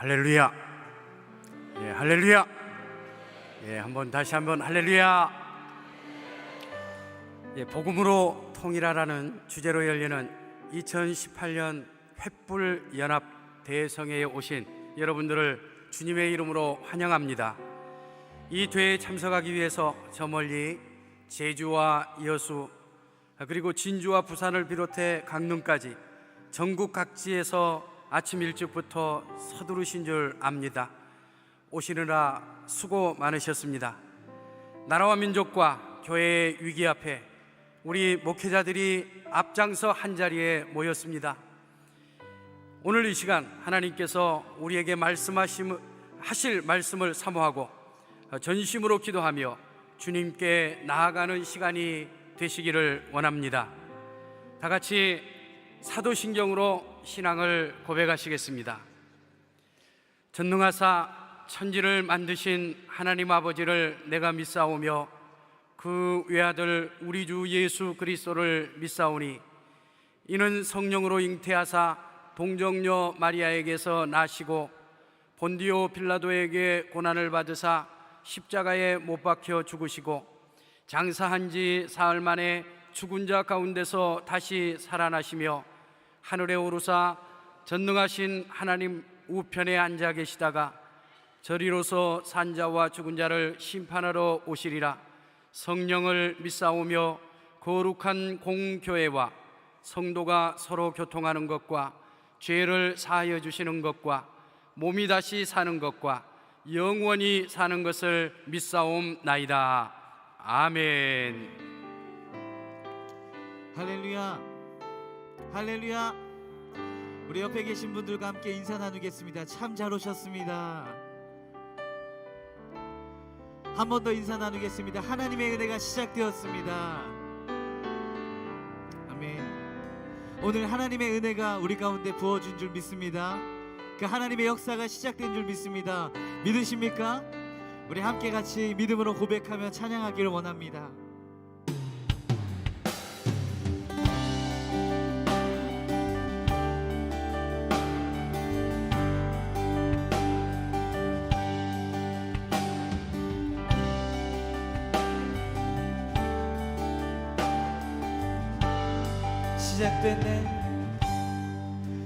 할렐루야. 예, 할렐루야. 예, 다시 한번 할렐루야. 예, 복음으로 통일하라는 주제로 열리는 2018년 횃불 연합 대성회에 오신 여러분들을 주님의 이름으로 환영합니다. 이 대회에 참석하기 위해서 저 멀리 제주와 여수 그리고 진주와 부산을 비롯해 강릉까지 전국 각지에서 아침 일찍부터 서두르신 줄 압니다. 오시느라 수고 많으셨습니다. 나라와 민족과 교회의 위기 앞에 우리 목회자들이 앞장서 한자리에 모였습니다. 오늘 이 시간 하나님께서 우리에게 하실 말씀을 사모하고 전심으로 기도하며 주님께 나아가는 시간이 되시기를 원합니다. 다 같이 사도신경으로 신앙을 고백하시겠습니다. 전능하사 천지를 만드신 하나님 아버지를 내가 믿사오며 그 외아들 우리 주 예수 그리스도를 믿사오니 이는 성령으로 잉태하사 동정녀 마리아에게서 나시고 본디오 빌라도에게 고난을 받으사 십자가에 못 박혀 죽으시고 장사한 지 사흘 만에 죽은 자 가운데서 다시 살아나시며 하늘에 오르사 전능하신 하나님 우편에 앉아 계시다가 저리로서 산자와 죽은 자를 심판하러 오시리라. 성령을 믿사오며 거룩한 공교회와 성도가 서로 교통하는 것과 죄를 사하여 주시는 것과 몸이 다시 사는 것과 영원히 사는 것을 믿사옵나이다. 아멘. 할렐루야, 할렐루야. 우리 옆에 계신 분들과 함께 인사 나누겠습니다. 참 잘 오셨습니다. 한 번 더 인사 나누겠습니다. 하나님의 은혜가 시작되었습니다. 아멘. 오늘 하나님의 은혜가 우리 가운데 부어진 줄 믿습니다. 그 하나님의 역사가 시작된 줄 믿습니다. 믿으십니까? 우리 함께 같이 믿음으로 고백하며 찬양하기를 원합니다.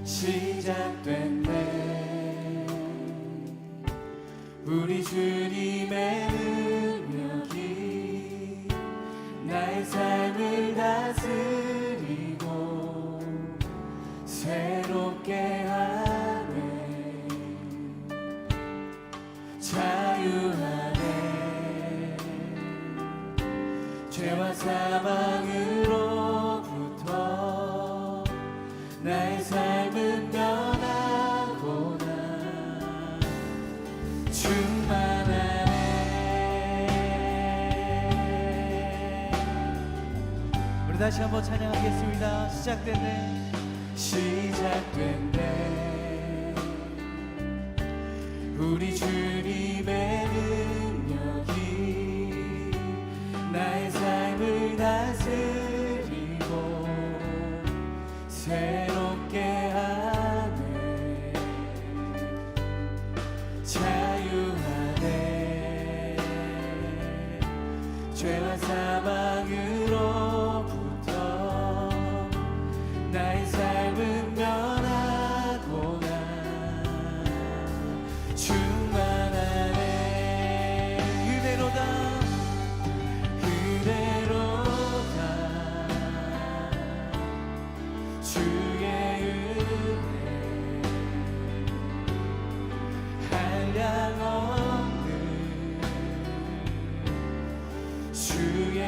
시작됐네 우리 주님의 능력이 나의 삶을 다스리고 새롭게 하네. 자유하네 죄와 사망으로부터 나의 삶은 변하구나. 충만하네. 우리 다시 한번 찬양하겠습니다. 시작됐네 우리 주님의 능력이 나의 삶을 다스리고 새롭게 하네. 자유하네 죄와 사망으로부터 나의 삶은 변하구나. 충만하네. 그대로다 주의 은혜 한량없는 주의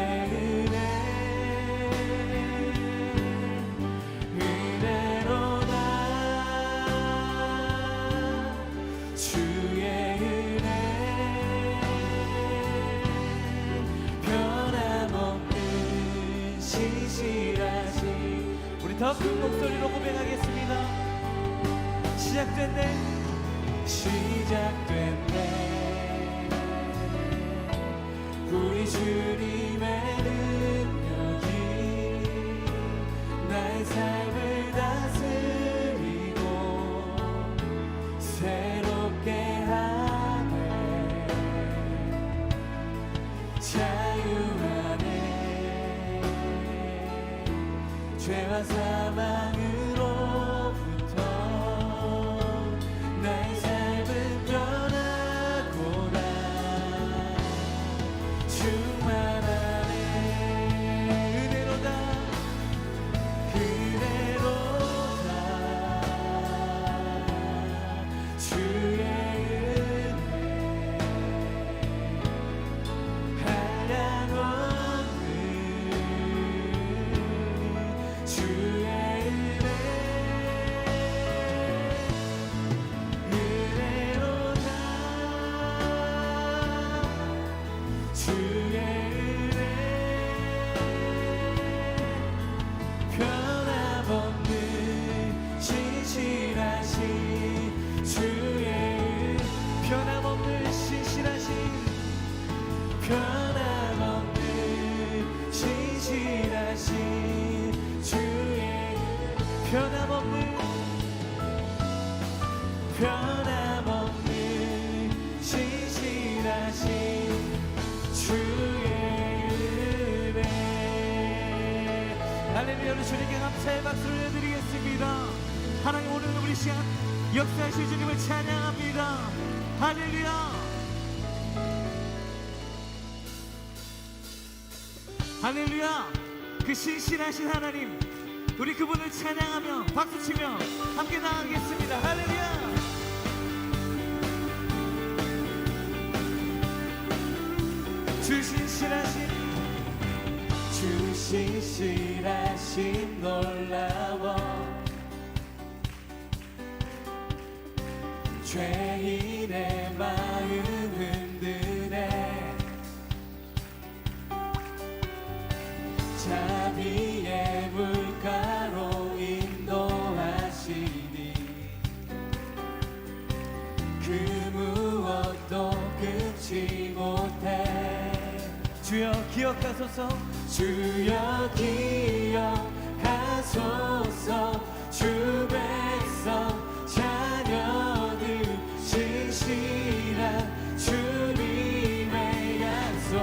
은혜로다. 주의 은혜 변함없는 신실하신. 우리 더 큰 목소리로 고백하겠습니다. 시작됐네 우리 주님의 능력이 나의 삶을 다스리고 새로 자유 안에 죄와 사망으로부터 나의 삶은 변하구나. 충만하네. 은혜로다 그대로다. 주의 은혜 한량없는 주의 은혜로다. 주의 은혜 변함없는 신실하신 주의 은 변함없는 신실하신 변함없는 신실하신 주의 은 변함없는 신실하신 주의 은혜. 할렐루야. 우리 주님께 감사의 박수를 드리겠습니다. 하나님, 오늘 우리 시간 역사하실 주님을 찬양합니다. 할렐루야. 할렐루야. 그 신실하신 하나님, 우리 그분을 찬양하며 박수치며 함께 나가겠습니다. 할렐루야. 주 신실하신 놀라워 죄인의 마음 흔드네. 자비의 물가로 인도하시니 그 무엇도 끊지 못해. 주여 기억하소서. 주여 기억하소서. 주 백성 자녀들 신실한 주님의 약속.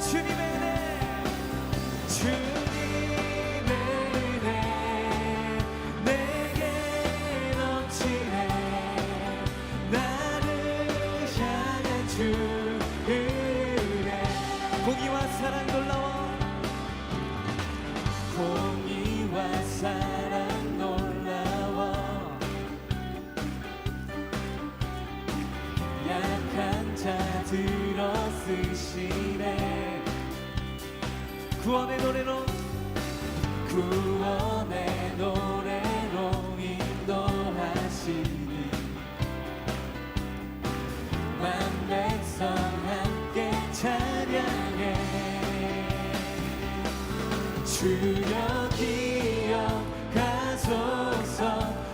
주님의 은혜 주님의 은혜 내게 넘치네. 나를 향한 주 은혜 공의와 사랑 놀라워. 공의와 사랑 놀라워. 약한 자 들어 쓰시네. 구원의 노래로 인도하시니 만백성 함께 찬양해. 주여 기억하소서.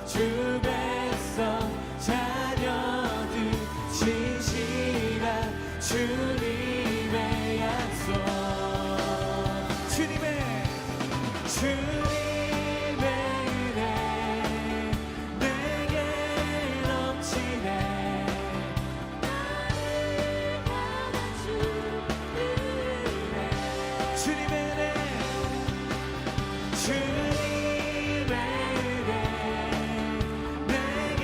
주 백성 자녀들 신실한 주님의 약속. 주님의 은혜 내게 넘치네. 주님의 은혜 내게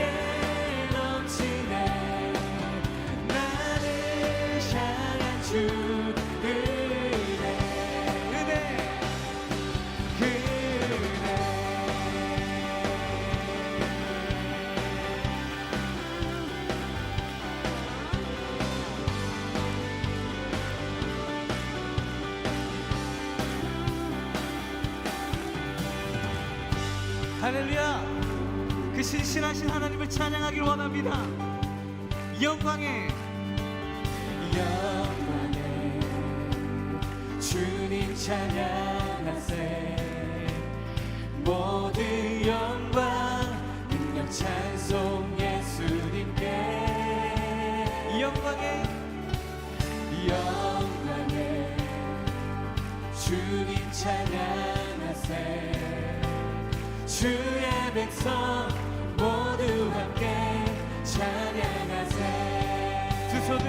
넘치네. 나를 향한 주 할렐루야. 그 신실하신 하나님을 찬양하길 원합니다. 영광에 주님 찬양하세. 모두 영광 능력 찬송 예수님께. 영광에 주님 찬양하세. 주의 백성 모두 함께 찬양하세. 두 손을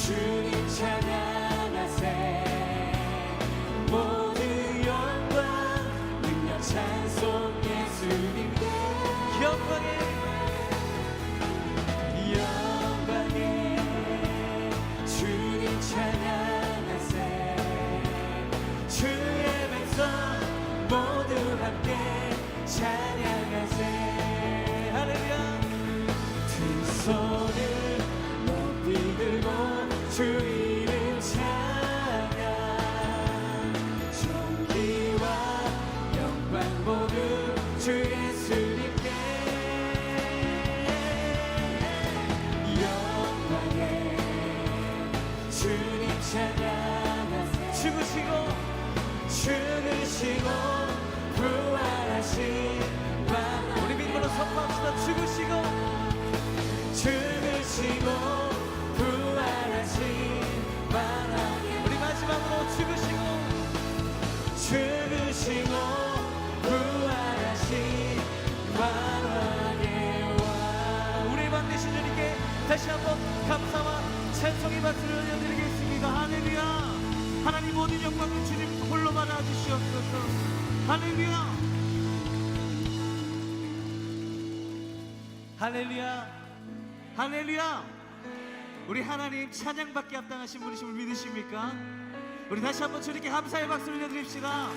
주님 찬양하세 모든 영광 능력 찬송 예수님께 영광에 주님 찬양하세 주의 백성 모두 함께 찬양하세 할렐루야 두 손을 높이 들고 주 이름 찬양 존귀와 영광 모두 주 예수님께 영광에 주님 찬양하세 죽으시고 부활하신 우리 믿음으로 선포합시다 죽으시고 부활하신 우리 마지막으로 죽으시고 부활하신 왕의 왕 우리 방 되신 주님께 다시 한번 감사와 찬송의 박수를 올려드리겠습니다. 할렐루야 하나님 모든 영광을 주님 홀로 받아주시옵소서. 할렐루야 할렐루야 할렐루야 우리 하나님 찬양받기 합당하신 분이심을 믿으십니까? 우리 다시 한번 주님께 감사의 박수를 올려드립시다.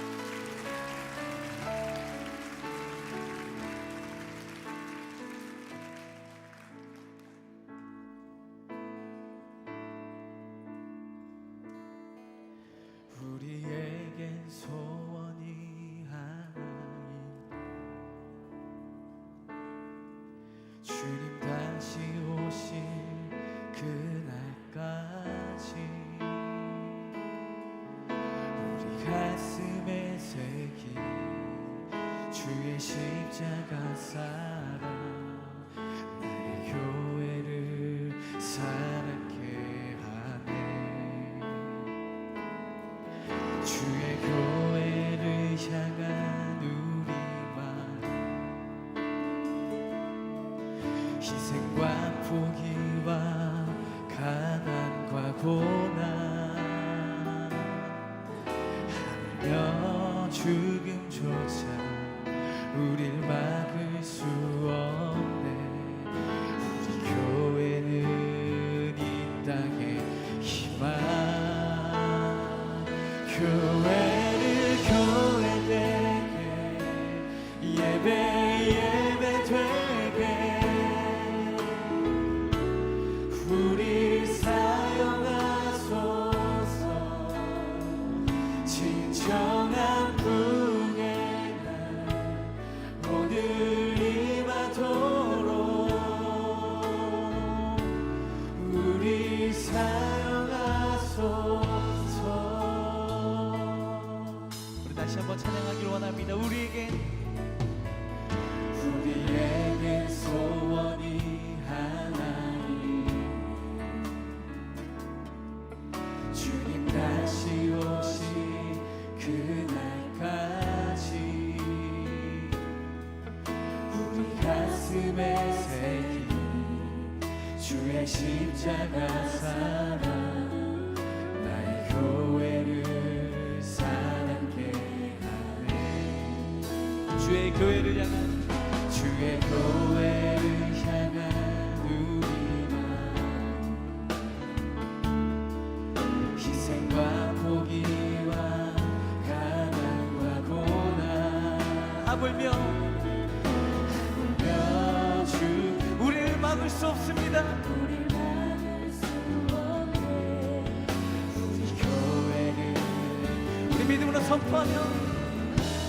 우리에겐 소원이 하나인 주님 다시 오실 그날까지 우리 가슴에 새긴 주의 십자가 사랑 나의 교회를 사랑케 하네 주의 교회를 향한 우리만 희생과 포기와 가난과 고난 하며 죽음조차 우릴 막을 수 없네 우리 교회는 이 땅의 희망 교회를 교회되게 예배 되게 우리 사용하소서 진정한 풍의 날 오늘 임하도록 우리 사용하소서 다시 한번 찬양하길 원합니다. 우리에겐 소원이 하나인 주님 다시 오시 그날까지 우리 가슴에 새긴 주의 십자가 사랑 나의 교회를 주의 교회를 향한 우리만 희생과 포기와 가난과 고난 하물며 주 우리를 막을 수 없습니다. 우리 교회를 우리 믿음으로 선포하며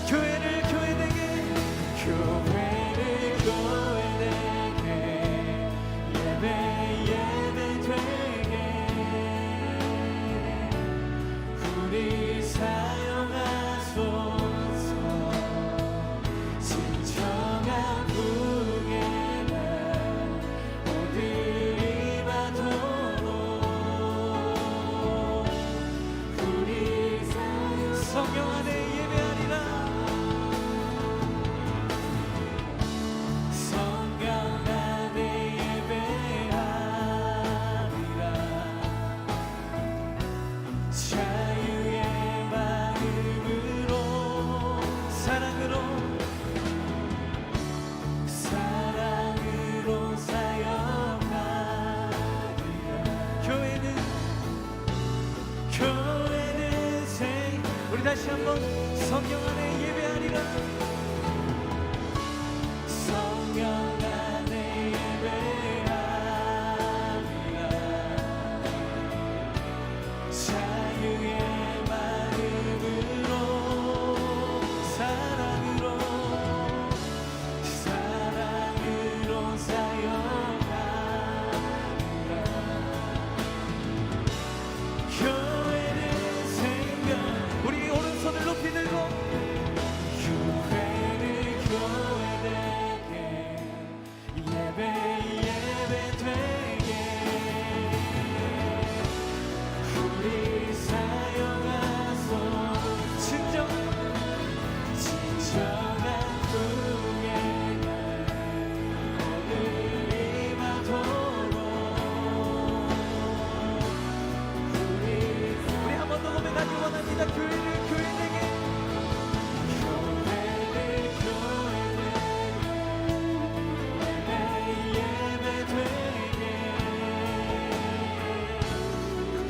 교회를 교회되게 예배 되게 우리 사용하소서 진정한 풍의 날 어디 임하도록 우리 성령 안에 예배 다시 한번 성령 안에 예배하리라. 성령 안에 예배하리라. 자유의 마음으로 사랑으로 사용하리라. 교회는 생각 우리 오른손을 높이 들고 교회는 교회되게 예배 예배되게 우리 사용하소 진정한 풍의 날 오늘 임하도록 우리 한 번 더 고백하기 원합니다. 교회를 교회되게 예배되게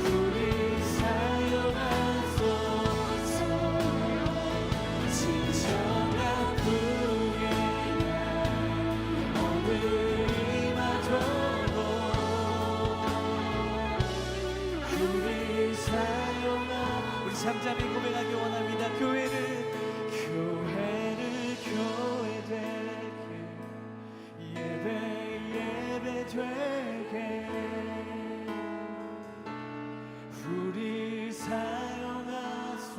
우리 사용하소서 진정한 풍의 날 오늘 임하도록 우리 사용하 우리 잠잠히 고백하기 원합니다. 교회를 교회되게 예배 예배되게 우리 사용하소서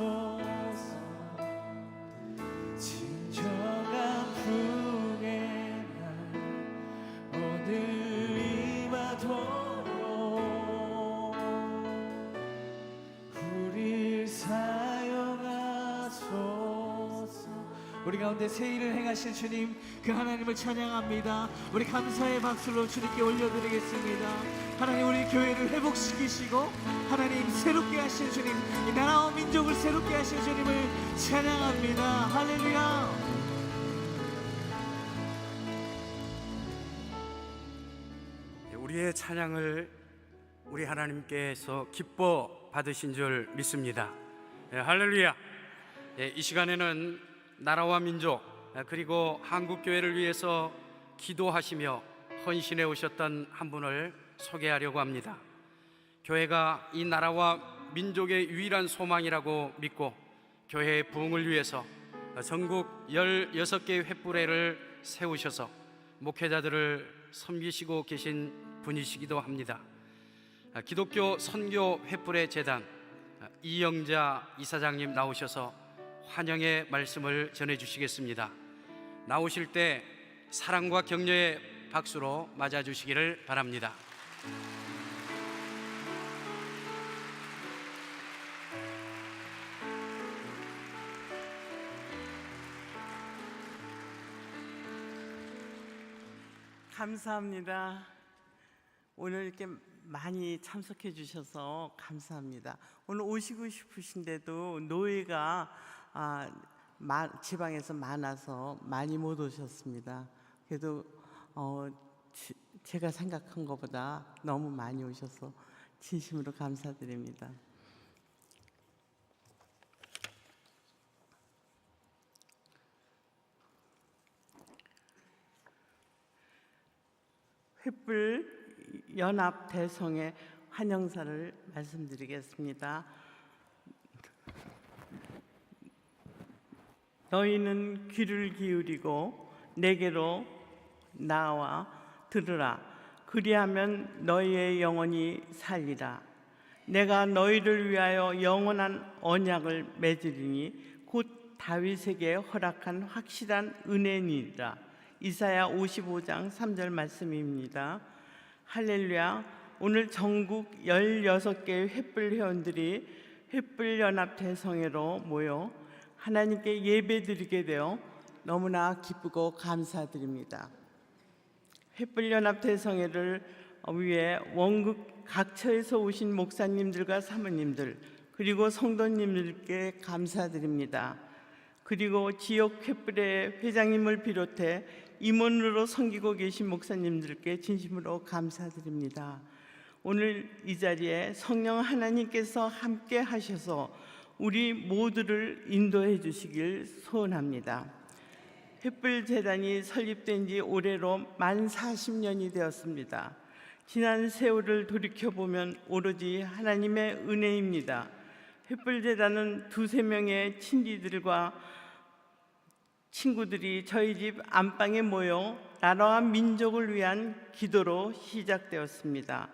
진정한 풍의 날 오늘 임하도록 우리 사용하소서. 우리 가운데 새 일을 행하실 주님 그 하나님을 찬양합니다. 우리 감사의 박수로 주님께 올려드리겠습니다. 하나님 우리 교회를 회복시키시고 하나님 새롭게 하신 주님 이 나라와 민족을 새롭게 하신 주님을 찬양합니다. 할렐루야. 우리의 찬양을 우리 하나님께서 기뻐 받으신 줄 믿습니다. 할렐루야. 이 시간에는 나라와 민족 그리고 한국교회를 위해서 기도하시며 헌신해 오셨던 한 분을 소개하려고 합니다. 교회가 이 나라와 민족의 유일한 소망이라고 믿고 교회의 부흥을 위해서 전국 16개의 횃불회를 세우셔서 목회자들을 섬기시고 계신 분이시기도 합니다. 기독교 선교 횃불회 재단 이영자 이사장님 나오셔서 환영의 말씀을 전해주시겠습니다. 나오실 때 사랑과 격려의 박수로 맞아주시기를 바랍니다. 감사합니다. 오늘 이렇게 많이 참석해 주셔서 감사합니다. 오늘 오시고 싶으신데도 노예가 지방에서 많아서 많이 못 오셨습니다. 그래도 제가 생각한 것보다 너무 많이 오셔서 진심으로 감사드립니다. 횃불 연합 대성의 환영사를 말씀드리겠습니다. 너희는 귀를 기울이고 내게로 나와 들으라. 그리하면 너희의 영혼이 살리라. 내가 너희를 위하여 영원한 언약을 맺으리니 곧 다윗에게 허락한 확실한 은혜니라. 이사야 55장 3절 말씀입니다. 할렐루야. 오늘 전국 16개의 횃불 회원들이 횃불연합 대성회로 모여 하나님께 예배드리게 되어 너무나 기쁘고 감사드립니다. 횃불연합 대성회를 위해 원국 각처에서 오신 목사님들과 사모님들 그리고 성도님들께 감사드립니다. 그리고 지역 횃불의 회장님을 비롯해 임원으로 섬기고 계신 목사님들께 진심으로 감사드립니다. 오늘 이 자리에 성령 하나님께서 함께 하셔서 우리 모두를 인도해 주시길 소원합니다. 횃불재단이 설립된 지 올해로 만 40년이 되었습니다. 지난 세월을 돌이켜보면 오로지 하나님의 은혜입니다. 횃불재단은 두세 명의 친지들과 친구들이 저희 집 안방에 모여 나라와 민족을 위한 기도로 시작되었습니다.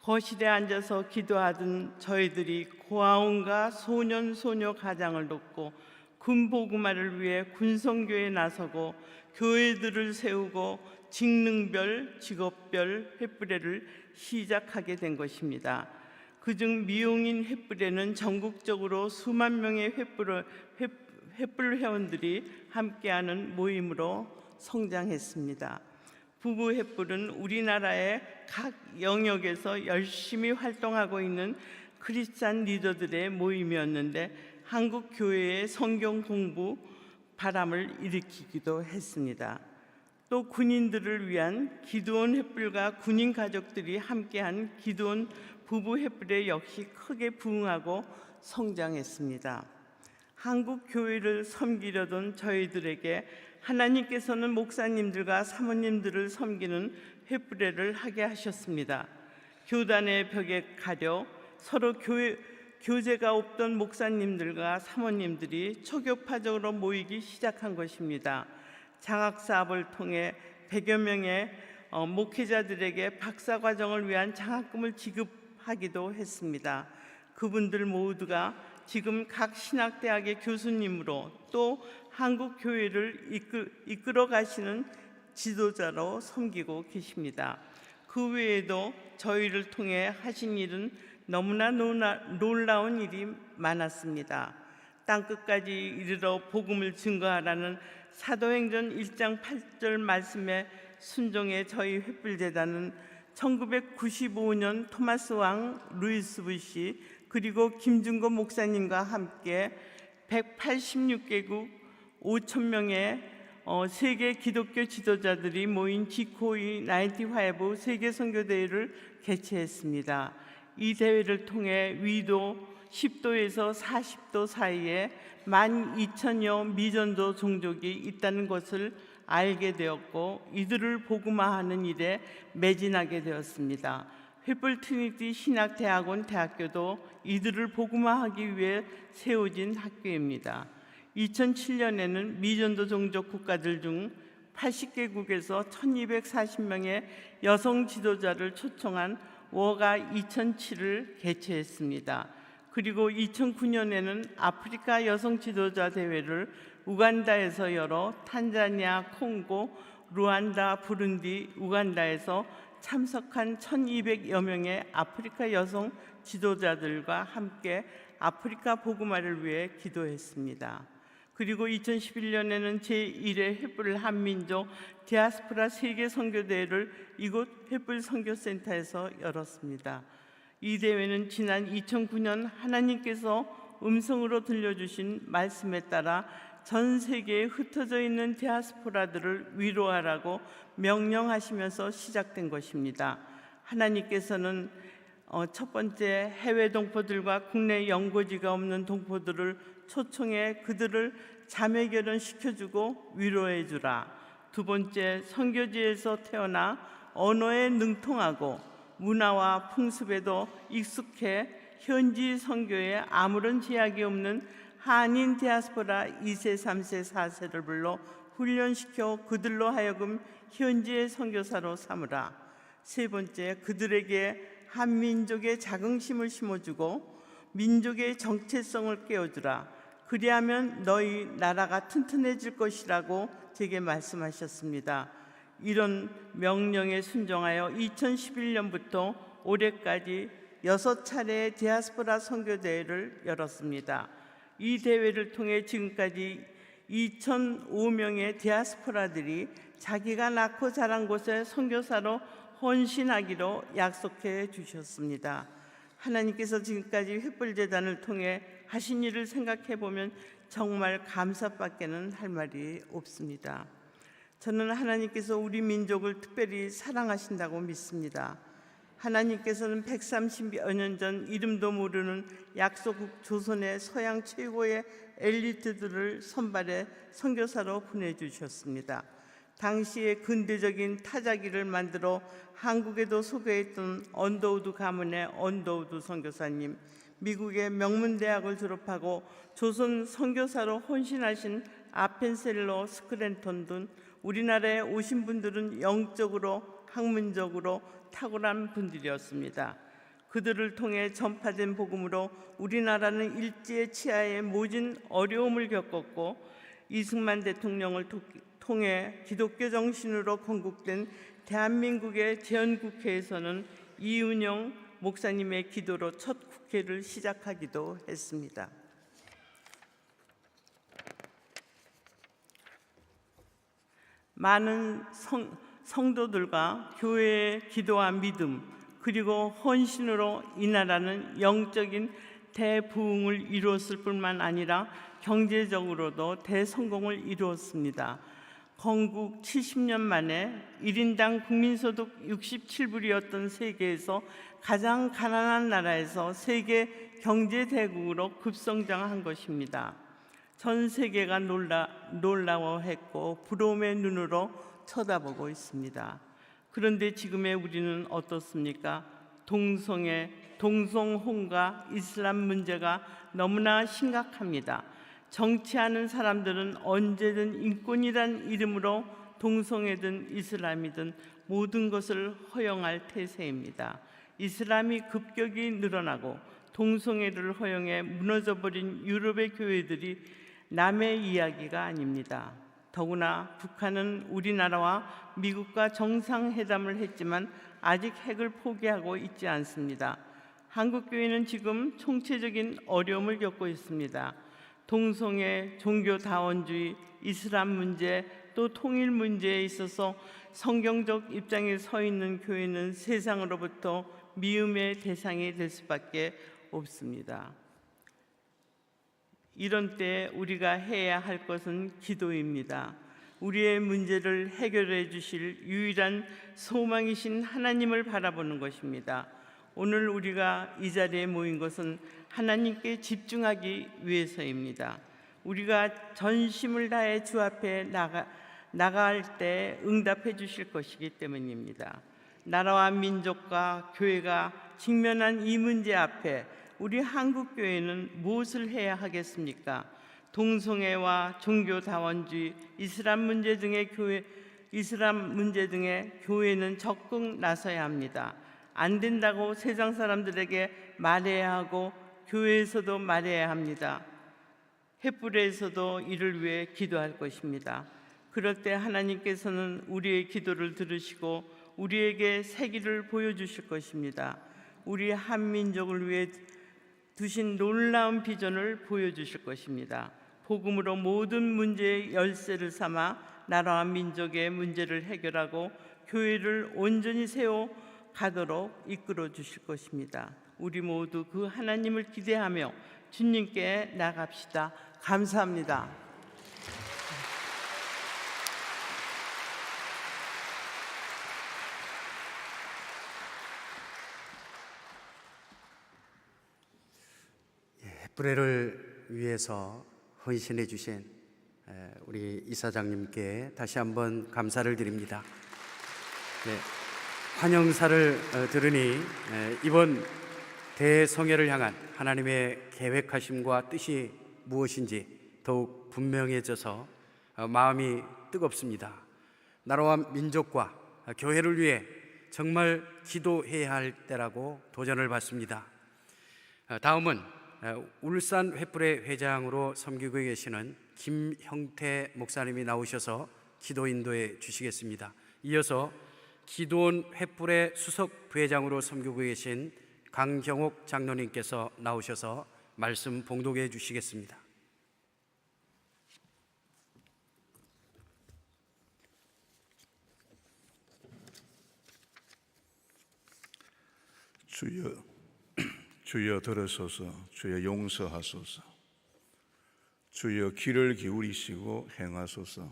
거실에 앉아서 기도하던 저희들이 고아원과 소년 소녀 가장을 돕고 군복음화를 위해 군성교에 나서고 교회들을 세우고 직능별, 직업별 횃불회를 시작하게 된 것입니다. 그중 미용인 횃불회는 전국적으로 수만 명의 횃불 회원들이 함께하는 모임으로 성장했습니다. 부부 횃불은 우리나라의 각 영역에서 열심히 활동하고 있는 크리스찬 리더들의 모임이었는데 한국 교회의 성경 공부 바람을 일으키기도 했습니다. 또 군인들을 위한 기도원 횃불과 군인 가족들이 함께한 기도원 부부 횃불에 역시 크게 부응하고 성장했습니다. 한국 교회를 섬기려던 저희들에게 하나님께서는 목사님들과 사모님들을 섬기는 횃불회를 하게 하셨습니다. 교단의 벽에 가려 서로 교제가 없던 목사님들과 사모님들이 초교파적으로 모이기 시작한 것입니다. 장학사업을 통해 100여 명의 목회자들에게 박사과정을 위한 장학금을 지급하기도 했습니다. 그분들 모두가 지금 각 신학대학의 교수님으로 또 한국 교회를 이끌어 가시는 지도자로 섬기고 계십니다. 그 외에도 저희를 통해 하신 일은 너무나 놀라운 일이 많았습니다. 땅끝까지 이르러 복음을 증거하라는 사도행전 1장 8절 말씀에 순종해 저희 횃불재단은 1995년 토마스 왕 루이스 부시 그리고 김준거 목사님과 함께 186개국 5천 명의 세계 기독교 지도자들이 모인 G-COE 95 세계 선교대회를 개최했습니다. 이 대회를 통해 위도 10도에서 40도 사이에 12,000여 미전도 종족이 있다는 것을 알게 되었고 이들을 복음화하는 일에 매진하게 되었습니다. 횃불 트리니티 신학대학원 대학교도 이들을 복음화하기 위해 세워진 학교입니다. 2007년에는 미전도 종족 국가들 중 80개국에서 1240명의 여성 지도자를 초청한 워가 2007을 개최했습니다. 그리고 2009년에는 아프리카 여성 지도자 대회를 우간다에서 열어 탄자니아, 콩고, 루안다, 부룬디, 우간다에서 참석한 1200여 명의 아프리카 여성 지도자들과 함께 아프리카 복음화를 위해 기도했습니다. 그리고 2011년에는 제1회 횃불 한민족 디아스포라 세계 선교대회를 이곳 횃불 선교센터에서 열었습니다. 이 대회는 지난 2009년 하나님께서 음성으로 들려주신 말씀에 따라 전 세계에 흩어져 있는 디아스포라들을 위로하라고 명령하시면서 시작된 것입니다. 하나님께서는 첫 번째 해외 동포들과 국내 연고지가 없는 동포들을 초청해 그들을 자매 결혼시켜주고 위로해주라. 두 번째, 선교지에서 태어나 언어에 능통하고 문화와 풍습에도 익숙해 현지 선교에 아무런 제약이 없는 한인 디아스포라 2세, 3세, 4세를 불러 훈련시켜 그들로 하여금 현지의 선교사로 삼으라. 세 번째, 그들에게 한민족의 자긍심을 심어주고 민족의 정체성을 깨워주라. 그리하면 너희 나라가 튼튼해질 것이라고 제게 말씀하셨습니다. 이런 명령에 순종하여 2011년부터 올해까지 6차례의 디아스포라 선교대회를 열었습니다. 이 대회를 통해 지금까지 2,005명의 디아스포라들이 자기가 낳고 자란 곳에 선교사로 헌신하기로 약속해 주셨습니다. 하나님께서 지금까지 횃불재단을 통해 하신 일을 생각해 보면 정말 감사밖에는 할 말이 없습니다. 저는 하나님께서 우리 민족을 특별히 사랑하신다고 믿습니다. 하나님께서는 130여 년 전 이름도 모르는 약소국 조선의 서양 최고의 엘리트들을 선발해 선교사로 보내주셨습니다. 당시에 근대적인 타자기를 만들어 한국에도 소개했던 언더우드 가문의 언더우드 선교사님, 미국의 명문대학을 졸업하고 조선 선교사로 헌신하신 아펜셀러 스크랜턴 등 우리나라에 오신 분들은 영적으로 학문적으로 탁월한 분들이었습니다. 그들을 통해 전파된 복음으로 우리나라는 일제 치하에 모진 어려움을 겪었고 이승만 대통령을 통해 기독교 정신으로 건국된 대한민국의 재헌국회에서는 이은영 목사님의 기도로 첫 국회를 시작하기도 했습니다. 많은 성도들과 교회의 기도와 믿음 그리고 헌신으로 이 나라는 영적인 대부흥을 이루었을 뿐만 아니라 경제적으로도 대성공을 이루었습니다. 건국 70년 만에 1인당 국민소득 67불이었던 세계에서 가장 가난한 나라에서 세계 경제대국으로 급성장한 것입니다. 전 세계가 놀라워했고 부러움의 눈으로 쳐다보고 있습니다. 그런데 지금의 우리는 어떻습니까? 동성혼과 이슬람 문제가 너무나 심각합니다. 정치하는 사람들은 언제든 인권이란 이름으로 동성애든 이슬람이든 모든 것을 허용할 태세입니다. 이슬람이 급격히 늘어나고 동성애를 허용해 무너져버린 유럽의 교회들이 남의 이야기가 아닙니다. 더구나 북한은 우리나라와 미국과 정상회담을 했지만 아직 핵을 포기하고 있지 않습니다. 한국교회는 지금 총체적인 어려움을 겪고 있습니다. 동성애, 종교다원주의, 이슬람 문제, 또 통일 문제에 있어서 성경적 입장에 서 있는 교회는 세상으로부터 미움의 대상이 될 수밖에 없습니다. 이런 때 우리가 해야 할 것은 기도입니다. 우리의 문제를 해결해 주실 유일한 소망이신 하나님을 바라보는 것입니다. 오늘 우리가 이 자리에 모인 것은 하나님께 집중하기 위해서입니다. 우리가 전심을 다해 주 앞에 나갈 때 응답해 주실 것이기 때문입니다. 나라와 민족과 교회가 직면한 이 문제 앞에 우리 한국교회는 무엇을 해야 하겠습니까? 동성애와 종교다원주의, 이슬람 문제 등의 교회는 적극 나서야 합니다. 안 된다고 세상 사람들에게 말해야 하고 교회에서도 말해야 합니다. 횃불에서도 이를 위해 기도할 것입니다. 그럴 때 하나님께서는 우리의 기도를 들으시고 우리에게 새 길을 보여주실 것입니다. 우리 한민족을 위해 두신 놀라운 비전을 보여주실 것입니다. 복음으로 모든 문제의 열쇠를 삼아 나라와 민족의 문제를 해결하고 교회를 온전히 세워가도록 이끌어 주실 것입니다. 우리 모두 그 하나님을 기대하며 주님께 나갑시다. 감사합니다. 횃불을 위해서 헌신해 주신 우리 이사장님께 다시 한번 감사를 드립니다. 네, 환영사를 들으니 이번 대성회를 향한 하나님의 계획하심과 뜻이 무엇인지 더욱 분명해져서 마음이 뜨겁습니다. 나라와 민족과 교회를 위해 정말 기도해야 할 때라고 도전을 받습니다. 다음은 울산 횃불의 회장으로 섬기고 계시는 김형태 목사님이 나오셔서 기도 인도해 주시겠습니다. 이어서 기도원 횃불의 수석 부회장으로 섬기고 계신 강경옥 장로님께서 나오셔서 말씀 봉독해 주시겠습니다. 주여 들으소서. 주여 용서하소서. 주여 귀를 기울이시고 행하소서.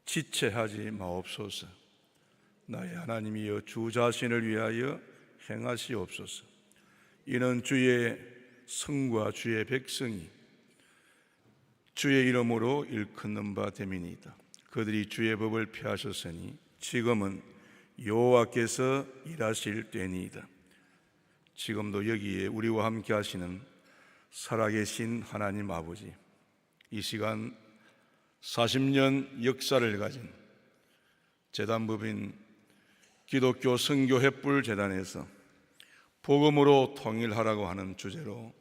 지체하지 마옵소서. 나의 하나님이여, 주 자신을 위하여 행하시옵소서. 이는 주의 성과 주의 백성이 주의 이름으로 일컫는 바 됨이니이다. 그들이 주의 법을 폐하셨으니 지금은 여호와께서 일하실 때니이다. 지금도 여기에 우리와 함께 하시는 살아계신 하나님 아버지, 이 시간 40년 역사를 가진 재단법인 기독교 선교 횃불 재단에서 복음으로 통일하라고 하는 주제로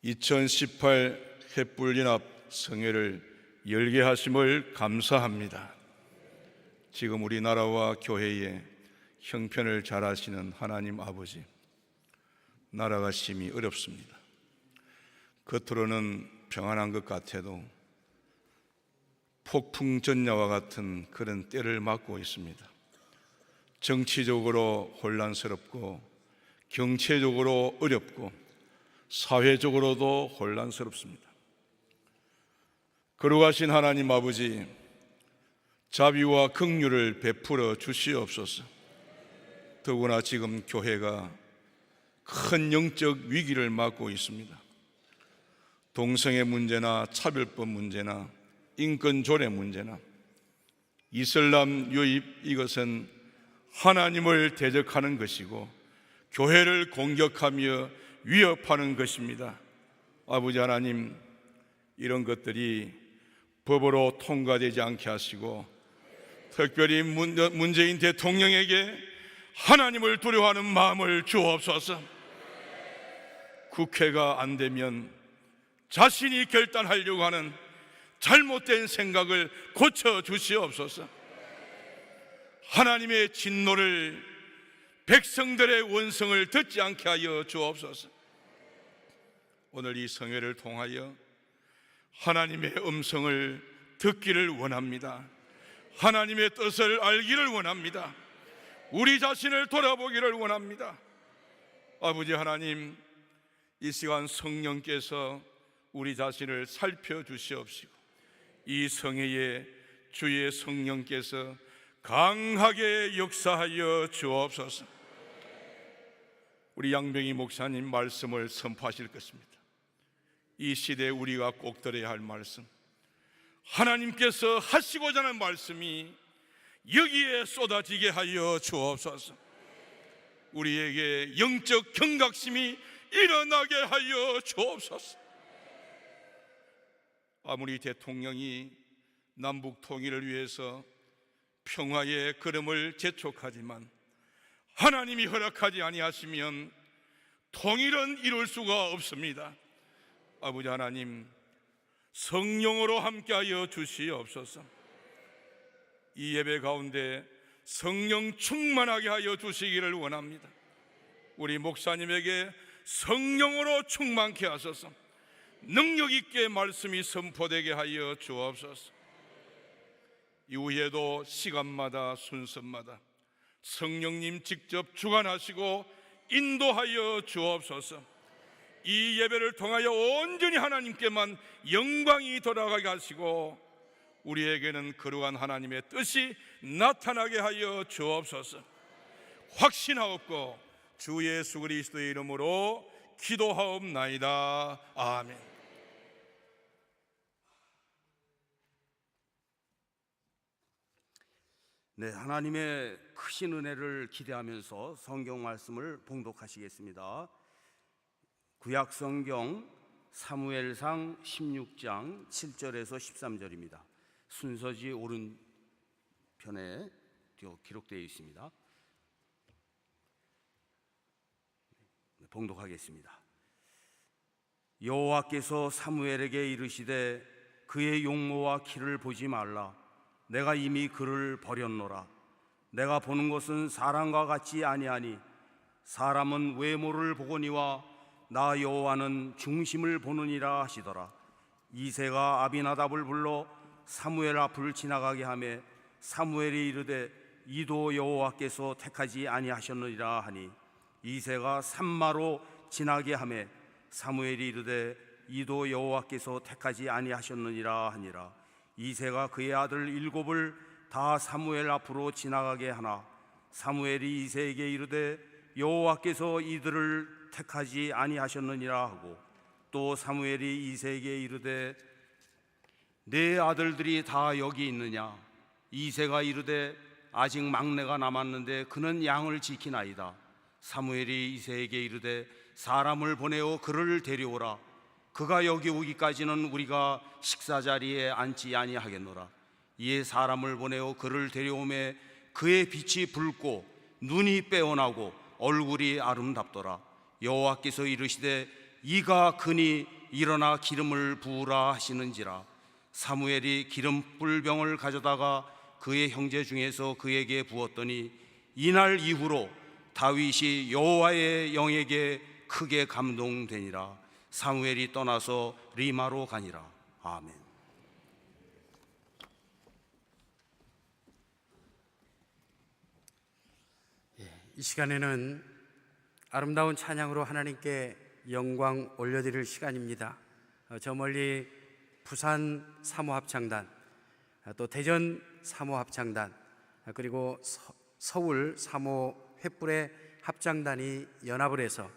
2018 횃불 연합 성회를 열게 하심을 감사합니다. 지금 우리나라와 교회의 형편을 잘 아시는 하나님 아버지, 나라가 심히 어렵습니다. 겉으로는 평안한 것 같아도 폭풍전야와 같은 그런 때를 맞고 있습니다. 정치적으로 혼란스럽고 경제적으로 어렵고 사회적으로도 혼란스럽습니다. 거룩하신 하나님 아버지, 자비와 긍휼을 베풀어 주시옵소서. 더구나 지금 교회가 큰 영적 위기를 맞고 있습니다. 동성애 문제나 차별법 문제나 인권 조례 문제나 이슬람 유입, 이것은 하나님을 대적하는 것이고 교회를 공격하며 위협하는 것입니다. 아버지 하나님, 이런 것들이 법으로 통과되지 않게 하시고 특별히 문재인 대통령에게 하나님을 두려워하는 마음을 주옵소서. 국회가 안 되면 자신이 결단하려고 하는 잘못된 생각을 고쳐 주시옵소서. 하나님의 진노를, 백성들의 원성을 듣지 않게 하여 주옵소서. 오늘 이 성회를 통하여 하나님의 음성을 듣기를 원합니다. 하나님의 뜻을 알기를 원합니다. 우리 자신을 돌아보기를 원합니다. 아버지 하나님, 이 시간 성령께서 우리 자신을 살펴주시옵시고 이 성회에 주의 성령께서 강하게 역사하여 주옵소서. 우리 양병희 목사님 말씀을 선포하실 것입니다. 이 시대에 우리가 꼭 들어야 할 말씀, 하나님께서 하시고자 하는 말씀이 여기에 쏟아지게 하여 주옵소서. 우리에게 영적 경각심이 일어나게 하여 주옵소서. 아무리 대통령이 남북 통일을 위해서 평화의 걸음을 재촉하지만 하나님이 허락하지 아니하시면 통일은 이룰 수가 없습니다. 아버지 하나님, 성령으로 함께하여 주시옵소서. 이 예배 가운데 성령 충만하게 하여 주시기를 원합니다. 우리 목사님에게 성령으로 충만케 하소서. 능력 있게 말씀이 선포되게 하여 주옵소서. 이후에도 시간마다 순서마다 성령님 직접 주관하시고 인도하여 주옵소서. 이 예배를 통하여 온전히 하나님께만 영광이 돌아가게 하시고 우리에게는 거룩한 하나님의 뜻이 나타나게 하여 주옵소서. 확신하옵고 주 예수 그리스도의 이름으로 기도하옵나이다. 아멘. 네, 하나님의 크신 은혜를 기대하면서 성경 말씀을 봉독하시겠습니다. 구약 성경 사무엘상 16장 7절에서 13절입니다. 순서지 오른편에 기록되어 있습니다. 봉독하겠습니다. 여호와께서 사무엘에게 이르시되 그의 용모와 키를 보지 말라. 내가 이미 그를 버렸노라. 내가 보는 것은 사람과 같지 아니하니 사람은 외모를 보거니와 나 여호와는 중심을 보느니라 하시더라. 이새가 아비나답을 불러 사무엘 앞을 지나가게 하매 사무엘이 이르되 이도 여호와께서 택하지 아니하셨느니라 하니 이새가 산마로 지나게 하매 사무엘이 이르되 이도 여호와께서 택하지 아니하셨느니라 하니라. 이새가 그의 아들 7을 다 사무엘 앞으로 지나가게 하나 사무엘이 이새에게 이르되 여호와께서 이들을 택하지 아니하셨느니라 하고, 또 사무엘이 이새에게 이르되 내 아들들이 다 여기 있느냐? 이새가 이르되 아직 막내가 남았는데 그는 양을 지키나이다. 사무엘이 이새에게 이르되 사람을 보내어 그를 데려오라. 그가 여기 오기까지는 우리가 식사 자리에 앉지 아니하겠노라. 이에 사람을 보내어 그를 데려오매 그의 빛이 붉고 눈이 빼어나고 얼굴이 아름답더라. 여호와께서 이르시되 이가 그니 일어나 기름을 부으라 하시는지라. 사무엘이 기름불병을 가져다가 그의 형제 중에서 그에게 부었더니 이날 이후로 다윗이 여호와의 영에게 크게 감동되니라. 사무엘이 떠나서 리마로 가니라. 아멘. 이 시간에는 아름다운 찬양으로 하나님께 영광 올려드릴 시간입니다. 저 멀리 부산 사모합창단, 또 대전 사모합창단, 그리고 서울 사모 횃불의 합창단이 연합을 해서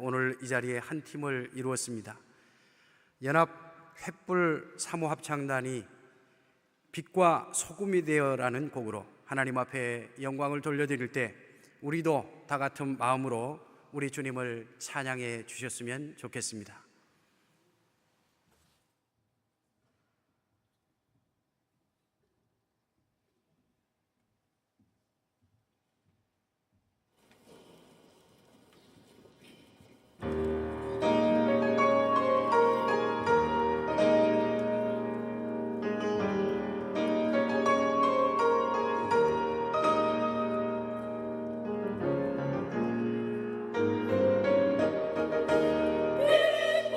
오늘 이 자리에 한 팀을 이루었습니다. 연합 횃불 사모합창단이 빛과 소금이 되어라는 곡으로 하나님 앞에 영광을 돌려드릴 때 우리도 다 같은 마음으로 우리 주님을 찬양해 주셨으면 좋겠습니다. 빛과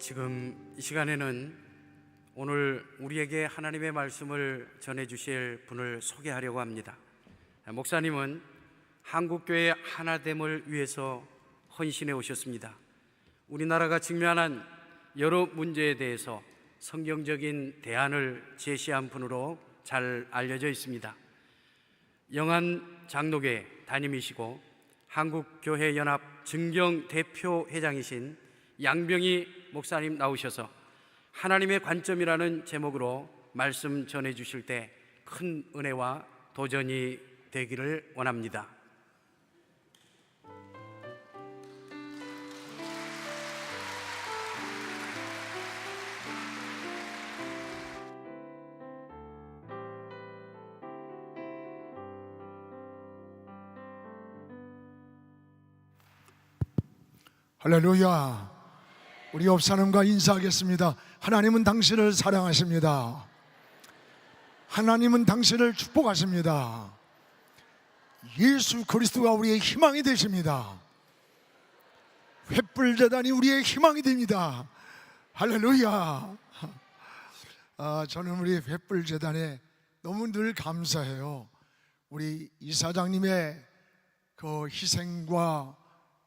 지금 이 시간에는 오늘 우리에게 하나님의 말씀을 전해주실 분을 소개하려고 합니다. 목사님은 한국교회 하나됨을 위해서 헌신해 오셨습니다. 우리나라가 직면한 여러 문제에 대해서 성경적인 대안을 제시한 분으로 잘 알려져 있습니다. 영안 장로교회 담임이시고 한국교회연합 증경 대표 회장이신 양병희 목사님 나오셔서 하나님의 관점이라는 제목으로 말씀 전해 주실 때 큰 은혜와 도전이 되기를 원합니다. 할렐루야. 우리 옆 사람과 인사하겠습니다. 하나님은 당신을 사랑하십니다. 하나님은 당신을 축복하십니다. 예수 그리스도가 우리의 희망이 되십니다. 횃불재단이 우리의 희망이 됩니다. 할렐루야. 저는 우리 횃불재단에 너무 늘 감사해요. 우리 이사장님의 그 희생과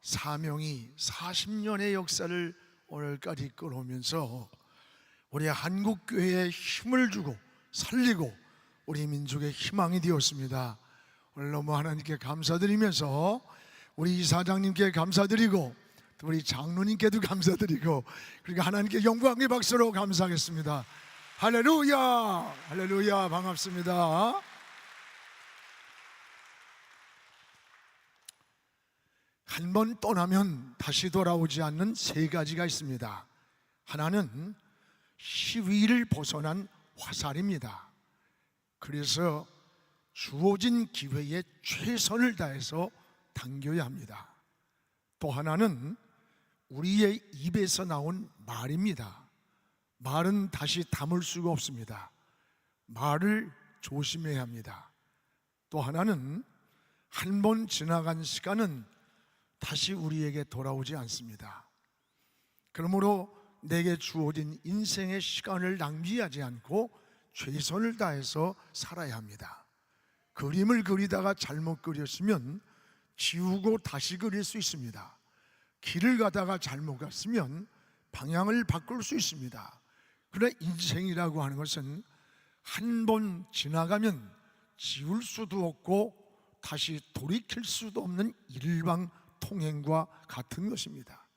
사명이 40년의 역사를 오늘까지 끌어오면서 우리 한국교회에 힘을 주고 살리고 우리 민족의 희망이 되었습니다. 오늘 너무 하나님께 감사드리면서 우리 이사장님께 감사드리고 또 우리 장로님께도 감사드리고 그러니까 하나님께 영광의 박수로 감사하겠습니다. 할렐루야. 할렐루야. 반갑습니다. 한 번 떠나면 다시 돌아오지 않는 세 가지가 있습니다. 하나는 시위를 벗어난 화살입니다. 그래서 주어진 기회에 최선을 다해서 당겨야 합니다. 또 하나는 우리의 입에서 나온 말입니다. 말은 다시 담을 수가 없습니다. 말을 조심해야 합니다. 또 하나는 한 번 지나간 시간은 다시 우리에게 돌아오지 않습니다. 그러므로 내게 주어진 인생의 시간을 낭비하지 않고 최선을 다해서 살아야 합니다. 그림을 그리다가 잘못 그렸으면 지우고 다시 그릴 수 있습니다. 길을 가다가 잘못 갔으면 방향을 바꿀 수 있습니다. 그러나 인생이라고 하는 것은 한 번 지나가면 지울 수도 없고 다시 돌이킬 수도 없는 일방통행과 같은 것입니다.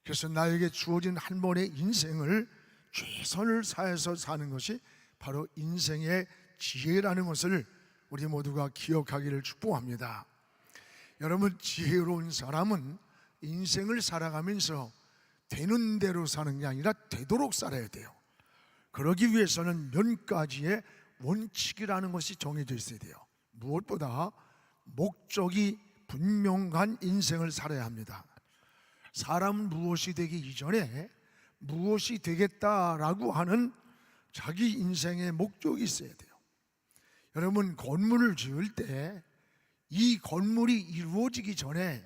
그래서 나에게 주어진 한 번의 인생을 최선을 다해서 사는 것이 바로 인생의 지혜라는 것을 우리 모두가 기억하기를 축복합니다. 여러분, 지혜로운 사람은 인생을 살아가면서 되는 대로 사는 게 아니라 되도록 살아야 돼요. 그러기 위해서는 몇 가지의 원칙이라는 것이 정해져 있어야 돼요. 무엇보다 목적이 분명한 인생을 살아야 합니다. 사람은 무엇이 되기 이전에 무엇이 되겠다라고 하는 자기 인생의 목적이 있어야 돼요. 여러분, 건물을 지을 때 이 건물이 이루어지기 전에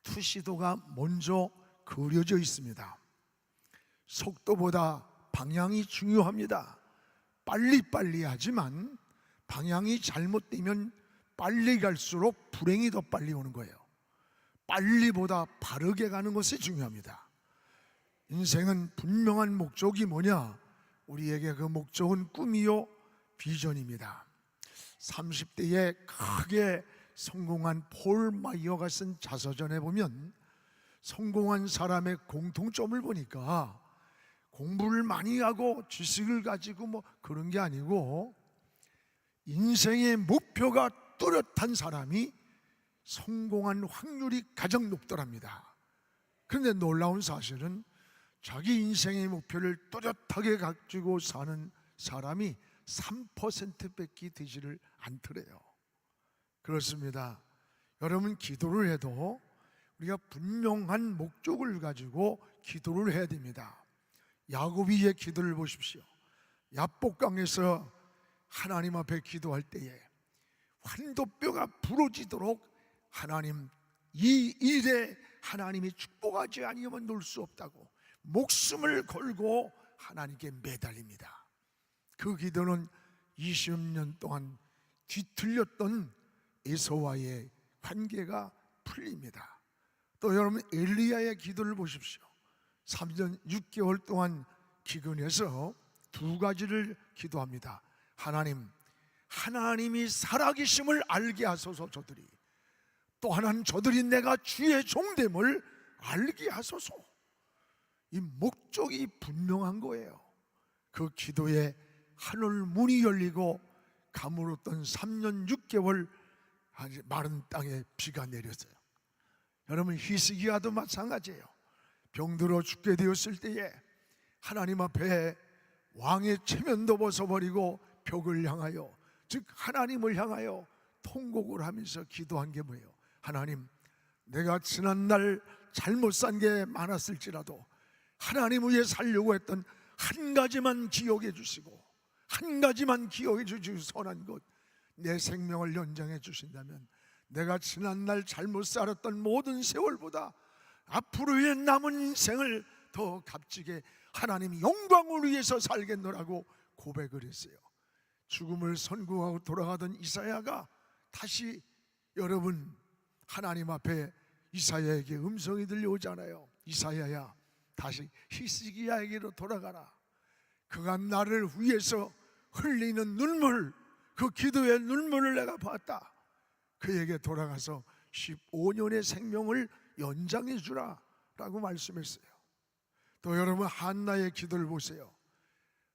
투시도가 먼저 그려져 있습니다. 속도보다 방향이 중요합니다. 빨리빨리 하지만 방향이 잘못되면 빨리 갈수록 불행이 더 빨리 오는 거예요. 빨리보다 바르게 가는 것이 중요합니다. 인생은 분명한 목적이 뭐냐? 우리에게 그 목적은 꿈이요 비전입니다. 30대에 크게 성공한 폴 마이어가 쓴 자서전에 보면 성공한 사람의 공통점을 보니까 공부를 많이 하고 지식을 가지고 뭐 그런 게 아니고 인생의 목표가 뚜렷한 사람이 성공한 확률이 가장 높더랍니다. 그런데 놀라운 사실은 자기 인생의 목표를 뚜렷하게 가지고 사는 사람이 3%밖에 되지를 않더래요. 그렇습니다. 여러분, 기도를 해도 우리가 분명한 목적을 가지고 기도를 해야 됩니다. 야곱이의 기도를 보십시오. 야복강에서 하나님 앞에 기도할 때에 환도뼈가 부러지도록 하나님, 이 일에 하나님이 축복하지 아니하면 놀 수 없다고 목숨을 걸고 하나님께 매달립니다. 그 기도는 20년 동안 뒤틀렸던 에서와의 관계가 풀립니다. 또 여러분 엘리야의 기도를 보십시오. 3년 6개월 동안 기근해서 두 가지를 기도합니다. 하나님, 하나님이 살아계심을 알게 하소서. 저들이 또 하나는 저들이 내가 주의 종됨을 알게 하소서. 이 목적이 분명한 거예요. 그 기도에 하늘 문이 열리고 가물었던 3년 6개월 마른 땅에 비가 내렸어요. 여러분 히스기야도 마찬가지예요. 병들어 죽게 되었을 때에 하나님 앞에 왕의 체면도 벗어버리고 벽을 향하여, 즉 하나님을 향하여 통곡을 하면서 기도한 게 뭐예요? 하나님, 내가 지난날 잘못 산 게 많았을지라도 하나님 위해 살려고 했던 한 가지만 기억해 주시고, 한 가지만 기억해 주시고 선한 것, 내 생명을 연장해 주신다면 내가 지난날 잘못 살았던 모든 세월보다 앞으로의 남은 인생을 더 값지게 하나님 영광을 위해서 살겠노라고 고백을 했어요. 죽음을 선고하고 돌아가던 이사야가 다시, 여러분, 하나님 앞에 이사야에게 음성이 들려오잖아요. 이사야야, 다시 히스기야에게로 돌아가라. 그가 나를 위해서 흘리는 눈물, 그 기도의 눈물을 내가 봤다. 그에게 돌아가서 15년의 생명을 연장해 주라 라고 말씀했어요. 또 여러분 한나의 기도를 보세요.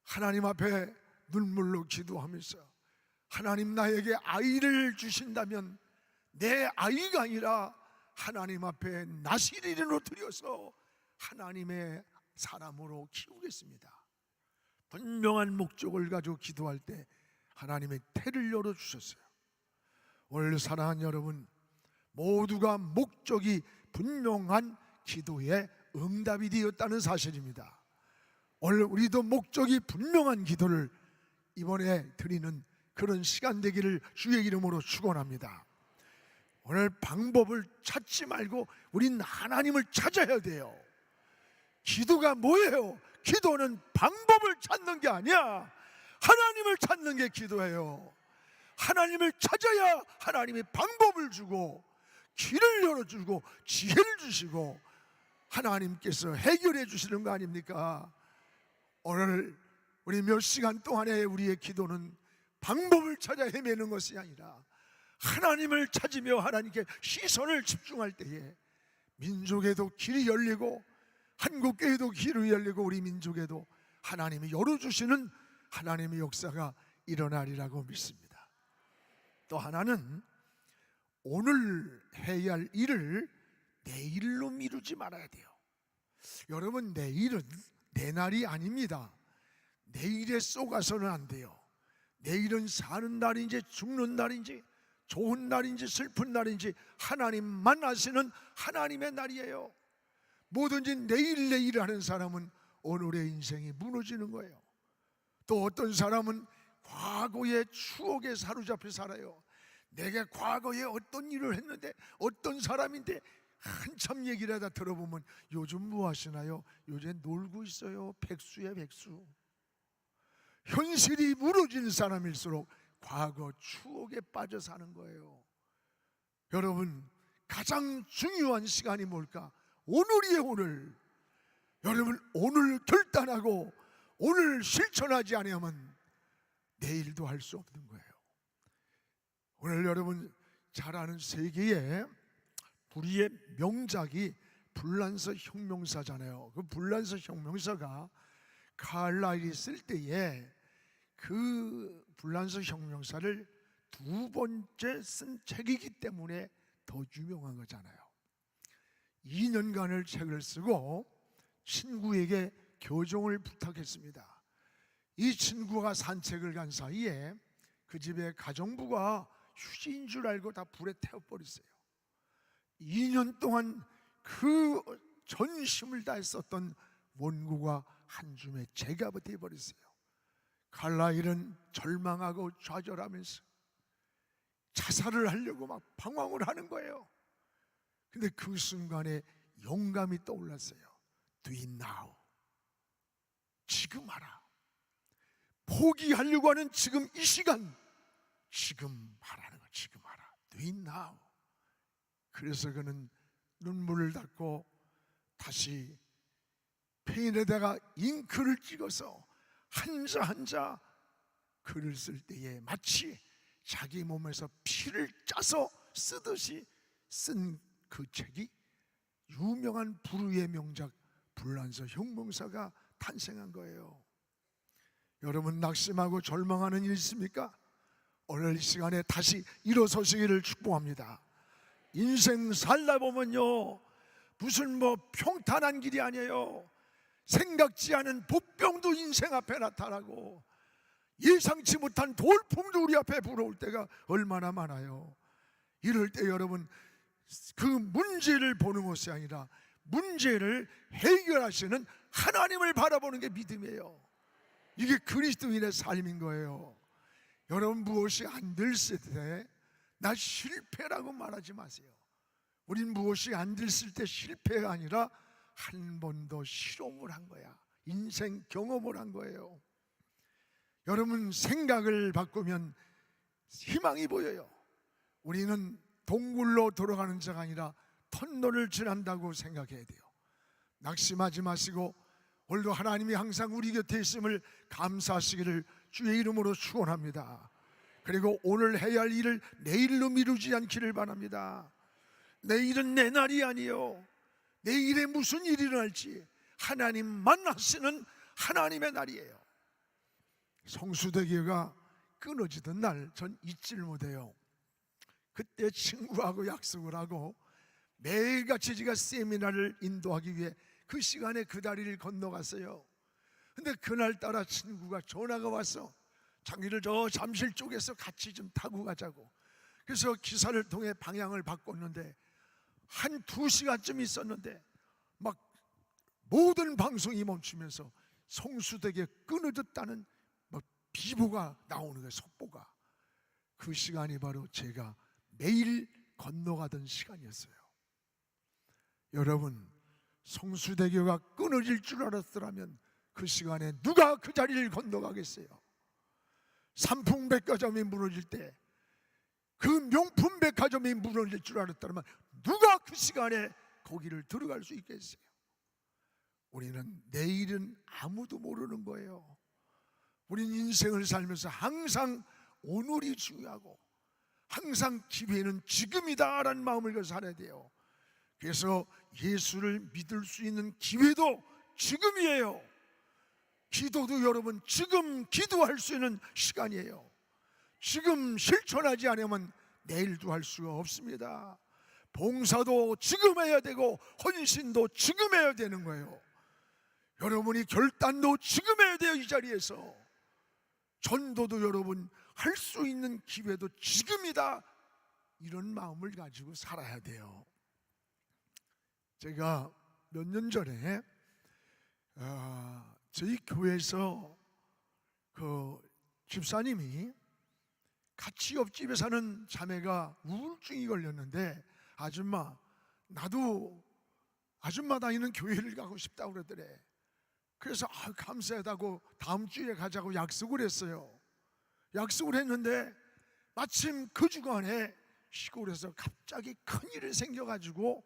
하나님 앞에 눈물로 기도하면서, 하나님 나에게 아이를 주신다면 내 아이가 아니라 하나님 앞에 나시린으로 드려서 하나님의 사람으로 키우겠습니다. 분명한 목적을 가지고 기도할 때 하나님의 태를 열어주셨어요. 오늘 사랑하는 여러분, 모두가 목적이 분명한 기도에 응답이 되었다는 사실입니다. 오늘 우리도 목적이 분명한 기도를 이번에 드리는 그런 시간 되기를 주의 이름으로 축원합니다. 오늘 방법을 찾지 말고 우린 하나님을 찾아야 돼요. 기도가 뭐예요? 기도는 방법을 찾는 게 아니야. 하나님을 찾는 게 기도예요. 하나님을 찾아야 하나님이 방법을 주고 길을 열어주고 지혜를 주시고 하나님께서 해결해 주시는 거 아닙니까? 오늘 우리 몇 시간 동안의 우리의 기도는 방법을 찾아 헤매는 것이 아니라 하나님을 찾으며 하나님께 시선을 집중할 때에 민족에도 길이 열리고 한국교회도 길이 열리고 우리 민족에도 하나님이 열어주시는 하나님의 역사가 일어나리라고 믿습니다. 또 하나는 오늘 해야 할 일을 내일로 미루지 말아야 돼요. 여러분, 내일은 내 날이 아닙니다. 내일에 쏘가서는 안 돼요. 내일은 사는 날인지 죽는 날인지 좋은 날인지 슬픈 날인지 하나님만 아시는 하나님의 날이에요. 뭐든지 내일 하는 사람은 오늘의 인생이 무너지는 거예요. 또 어떤 사람은 과거의 추억에 사로잡혀 살아요. 내가 과거에 어떤 일을 했는데 어떤 사람인데 한참 얘기를 하다 들어보면 요즘 뭐 하시나요? 요새 놀고 있어요. 백수야 백수. 현실이 무너진 사람일수록 과거 추억에 빠져 사는 거예요. 여러분, 가장 중요한 시간이 뭘까? 오늘이에요. 오늘. 여러분, 오늘 결단하고 오늘 실천하지 않으면 내일도 할 수 없는 거예요. 오늘 여러분 잘 아는 세계의 불의의 명작이 불란서 혁명사잖아요. 그 불란서 혁명사가 칼라일이 쓸 때에 그 불란서 혁명사를 두 번째 쓴 책이기 때문에 더 유명한 거잖아요. 2년간을 책을 쓰고 친구에게 교정을 부탁했습니다. 이 친구가 산책을 간 사이에 그 집에 가정부가 휴지인 줄 알고 다 불에 태워버렸어요. 2년 동안 그 전심을 다했었던 원고가 한 줌에 재가 되어버렸어요. 칼라일은 절망하고 좌절하면서 자살을 하려고 막 방황을 하는 거예요. 근데 그 순간에 영감이 떠올랐어요. Do it now. 지금 하라. 포기하려고 하는 지금 이 시간, 지금 하라는 거. 지금 하라. Do it now. 그래서 그는 눈물을 닦고 다시 페인에다가 잉크를 찍어서 한자 한자 글을 쓸 때에 마치 자기 몸에서 피를 짜서 쓰듯이 쓴 그 책이 유명한 불후의 명작 불란서 혁명사가 탄생한 거예요. 여러분, 낙심하고 절망하는 일 있습니까? 오늘 이 시간에 다시 일어서시기를 축복합니다. 인생 살다 보면요, 무슨 평탄한 길이 아니에요. 생각지 않은 복병도 인생 앞에 나타나고 예상치 못한 돌풍도 우리 앞에 불어올 때가 얼마나 많아요. 이럴 때 여러분, 그 문제를 보는 것이 아니라 문제를 해결하시는 하나님을 바라보는 게 믿음이에요. 이게 그리스도인의 삶인 거예요. 여러분, 무엇이 안 됐을 때 나 실패라고 말하지 마세요. 우린 무엇이 안 됐을 때 실패가 아니라 한 번 더 실험을 한 거야. 인생 경험을 한 거예요. 여러분, 생각을 바꾸면 희망이 보여요. 우리는 동굴로 돌아가는 자가 아니라 터널을 지난다고 생각해야 돼요. 낙심하지 마시고 오늘도 하나님이 항상 우리 곁에 있음을 감사하시기를 주의 이름으로 축원합니다. 그리고 오늘 해야 할 일을 내일로 미루지 않기를 바랍니다. 내일은 내 날이 아니요, 내일에 무슨 일이 일어날지 하나님만 하시는 하나님의 날이에요. 성수대교가 끊어지던 날 전 잊지를 못해요. 그때 친구하고 약속을 하고 매일같이 제가 세미나를 인도하기 위해 그 시간에 그 다리를 건너갔어요. 근데 그날따라 친구가 전화가 왔어. 자기를 저 잠실 쪽에서 같이 좀 타고 가자고. 그래서 기사를 통해 방향을 바꿨는데 한 2시간쯤 있었는데 막 모든 방송이 멈추면서 성수대교에 끊어졌다는 비보가 나오는 거예요. 속보가. 그 시간이 바로 제가 매일 건너가던 시간이었어요. 여러분, 성수대교가 끊어질 줄 알았더라면 그 시간에 누가 그 자리를 건너가겠어요? 삼풍백화점이 무너질 때 그 명품 백화점이 무너질 줄 알았더라면 누가 그 시간에 거기를 들어갈 수 있겠어요? 우리는 내일은 아무도 모르는 거예요. 우린 인생을 살면서 항상 오늘이 중요하고 항상 기회는 지금이다라는 마음을 가지고 살아야 돼요. 그래서 예수를 믿을 수 있는 기회도 지금이에요. 기도도 여러분 지금 기도할 수 있는 시간이에요. 지금 실천하지 않으면 내일도 할 수가 없습니다. 봉사도 지금 해야 되고 헌신도 지금 해야 되는 거예요. 여러분이 결단도 지금 해야 돼요. 이 자리에서 전도도 여러분 할 수 있는 기회도 지금이다, 이런 마음을 가지고 살아야 돼요. 제가 몇 년 전에 저희 교회에서 그 집사님이 같이 옆집에 사는 자매가 우울증이 걸렸는데 아줌마, 나도 아줌마 다니는 교회를 가고 싶다고 그러더래. 그래서 감사하다고 다음 주에 가자고 약속을 했어요. 약속을 했는데 마침 그 주간에 시골에서 갑자기 큰일이 생겨가지고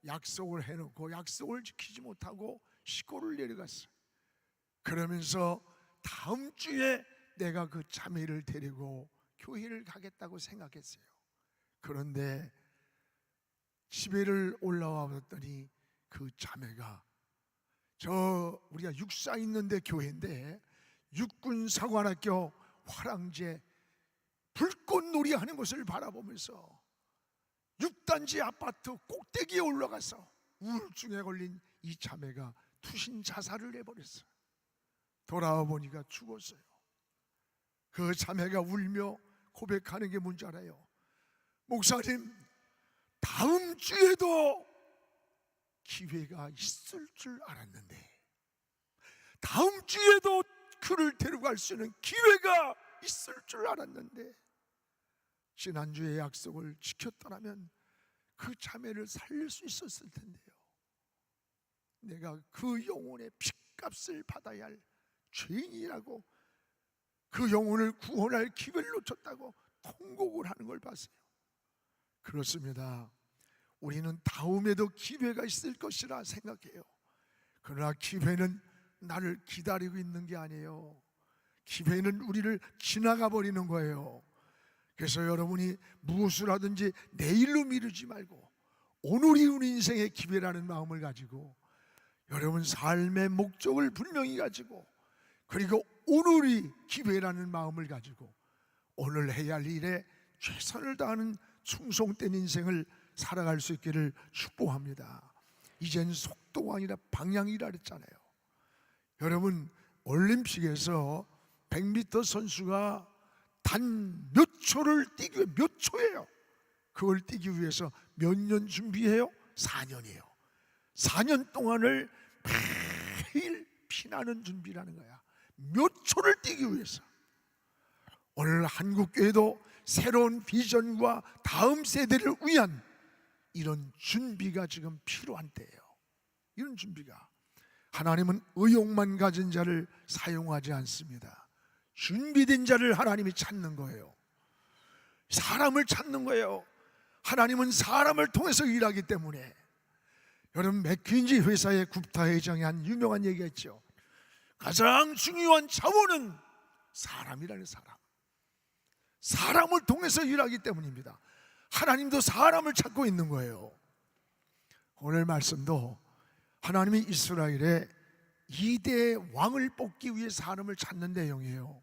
약속을 해놓고 약속을 지키지 못하고 시골을 내려갔어요. 그러면서 다음 주에 내가 그 자매를 데리고 교회를 가겠다고 생각했어요. 그런데 집에를 올라와 봤더니 그 자매가 우리가 육사 있는데 교회인데 육군사관학교 화랑제 불꽃놀이 하는 것을 바라보면서 6단지 아파트 꼭대기에 올라가서 우울증에 걸린 이 자매가 투신 자살을 해버렸어요. 돌아와 보니까 죽었어요. 그 자매가 울며 고백하는 게 뭔지 알아요? 목사님, 다음 주에도 기회가 있을 줄 알았는데, 다음 주에도 그를 데려갈 수 있는 기회가 있을 줄 알았는데, 지난주에 약속을 지켰더라면 그 자매를 살릴 수 있었을 텐데요. 내가 그 영혼의 핏값을 받아야 할 죄인이라고 그 영혼을 구원할 기회를 놓쳤다고 통곡을 하는 걸 봤어요. 그렇습니다. 우리는 다음에도 기회가 있을 것이라 생각해요. 그러나 기회는 나를 기다리고 있는 게 아니에요. 기회는 우리를 지나가 버리는 거예요. 그래서 여러분이 무엇을 하든지 내일로 미루지 말고 오늘이 우리 인생의 기회라는 마음을 가지고 여러분 삶의 목적을 분명히 가지고 그리고 오늘이 기회라는 마음을 가지고 오늘 해야 할 일에 최선을 다하는 충성된 인생을 살아갈 수 있기를 축복합니다. 이젠 속도가 아니라 방향이라 그랬잖아요. 여러분 올림픽에서 100m 선수가 단 몇 초를 뛰기 위해 몇 초예요. 그걸 뛰기 위해서 몇 년 준비해요? 4년이에요. 4년 동안을 매일 피나는 준비라는 거야. 몇 초를 뛰기 위해서. 오늘 한국교회도 새로운 비전과 다음 세대를 위한 이런 준비가 지금 필요한 때예요. 이런 준비가. 하나님은 의욕만 가진 자를 사용하지 않습니다. 준비된 자를 하나님이 찾는 거예요. 사람을 찾는 거예요. 하나님은 사람을 통해서 일하기 때문에. 여러분 맥퀸지 회사의 굽타 회장이 한 유명한 얘기가 있죠. 가장 중요한 자원은 사람이라는 사람. 사람을 통해서 일하기 때문입니다. 하나님도 사람을 찾고 있는 거예요. 오늘 말씀도 하나님이 이스라엘에 2대 왕을 뽑기 위해 사람을 찾는 내용이에요.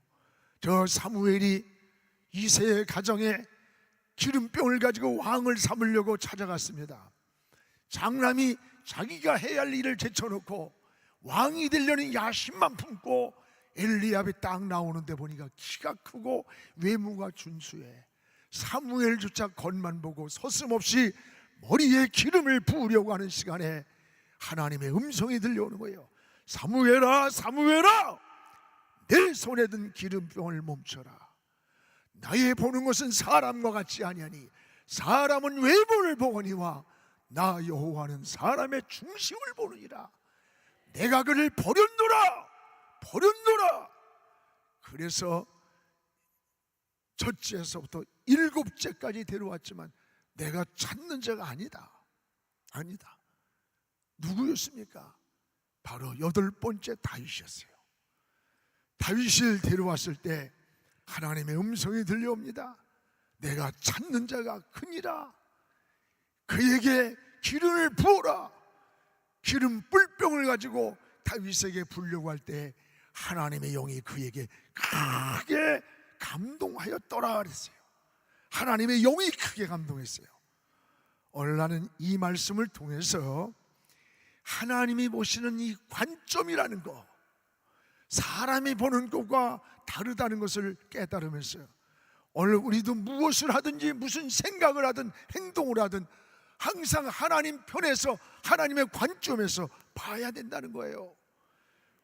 저 사무엘이 이새의 가정에 기름병을 가지고 왕을 삼으려고 찾아갔습니다. 장남이 자기가 해야 할 일을 제쳐놓고 왕이 되려는 야심만 품고 엘리압이 딱 나오는데 보니까 키가 크고 외모가 준수해. 사무엘조차 겉만 보고 서슴없이 머리에 기름을 부으려고 하는 시간에 하나님의 음성이 들려오는 거예요. 사무엘아, 사무엘아, 내 손에 든 기름병을 멈춰라. 나의 보는 것은 사람과 같지 아니하니 사람은 외모를 보거니와 나 여호와는 사람의 중심을 보느니라. 내가 그를 버렸노라, 버렸노라. 그래서 첫째에서부터 7째까지 데려왔지만 내가 찾는 자가 아니다. 아니다. 누구였습니까? 바로 8번째 다윗이었어요. 다윗을 데려왔을 때 하나님의 음성이 들려옵니다. 내가 찾는 자가 크니라. 그에게 기름을 부어라. 기름 뿔병을 가지고 다윗에게 부려고 할 때 하나님의 영이 그에게 크게 감동하였더라 그랬어요. 하나님의 영이 크게 감동했어요. 오늘 나는 이 말씀을 통해서 하나님이 보시는 이 관점이라는 거, 사람이 보는 것과 다르다는 것을 깨달으면서 오늘 우리도 무엇을 하든지 무슨 생각을 하든 행동을 하든 항상 하나님 편에서 하나님의 관점에서 봐야 된다는 거예요.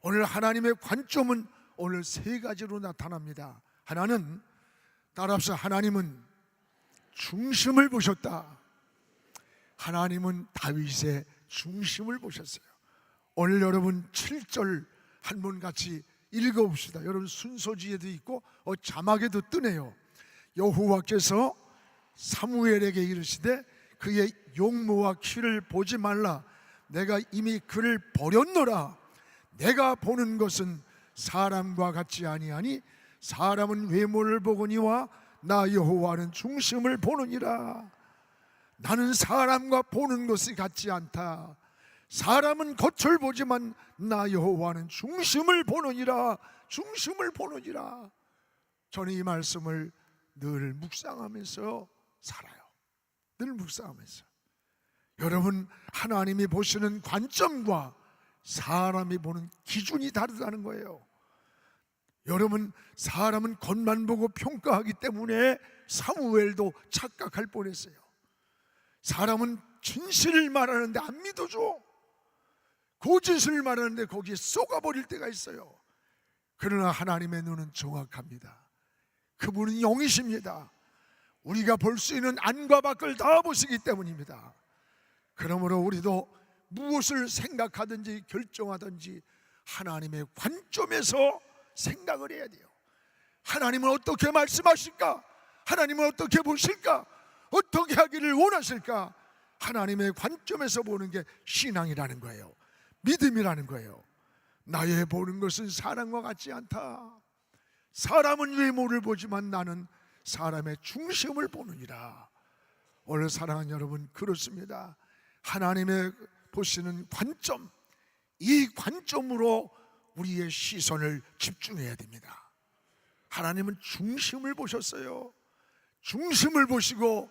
오늘 하나님의 관점은 오늘 3가지로 나타납니다. 하나는 따라합시다. 하나님은 중심을 보셨다. 하나님은 다윗의 중심을 보셨어요. 오늘 여러분 7절 한번 같이 읽어봅시다. 여러분 순서지에도 있고 자막에도 뜨네요. 여호와께서 사무엘에게 이르시되 그의 용모와 키를 보지 말라. 내가 이미 그를 버렸노라. 내가 보는 것은 사람과 같지 아니하니 사람은 외모를 보거니와 나 여호와는 중심을 보느니라. 나는 사람과 보는 것이 같지 않다. 사람은 겉을 보지만 나 여호와는 중심을 보느니라. 중심을 보느니라. 저는 이 말씀을 늘 묵상하면서 살아요. 늘 묵상하면서. 여러분 하나님이 보시는 관점과 사람이 보는 기준이 다르다는 거예요. 여러분 사람은 겉만 보고 평가하기 때문에 사무엘도 착각할 뻔했어요. 사람은 진실을 말하는데 안 믿어줘. 거짓을 말하는데 거기에 쏘가버릴 때가 있어요. 그러나 하나님의 눈은 정확합니다. 그분은 영이십니다. 우리가 볼 수 있는 안과 밖을 다 보시기 때문입니다. 그러므로 우리도 무엇을 생각하든지 결정하든지 하나님의 관점에서 생각을 해야 돼요. 하나님은 어떻게 말씀하실까? 하나님은 어떻게 보실까? 어떻게 하기를 원하실까? 하나님의 관점에서 보는 게 신앙이라는 거예요. 믿음이라는 거예요. 나의 보는 것은 사람과 같지 않다. 사람은 외모를 보지만 나는 사람의 중심을 보느니라. 오늘 사랑하는 여러분, 그렇습니다. 하나님의 보시는 관점, 이 관점으로 우리의 시선을 집중해야 됩니다. 하나님은 중심을 보셨어요. 중심을 보시고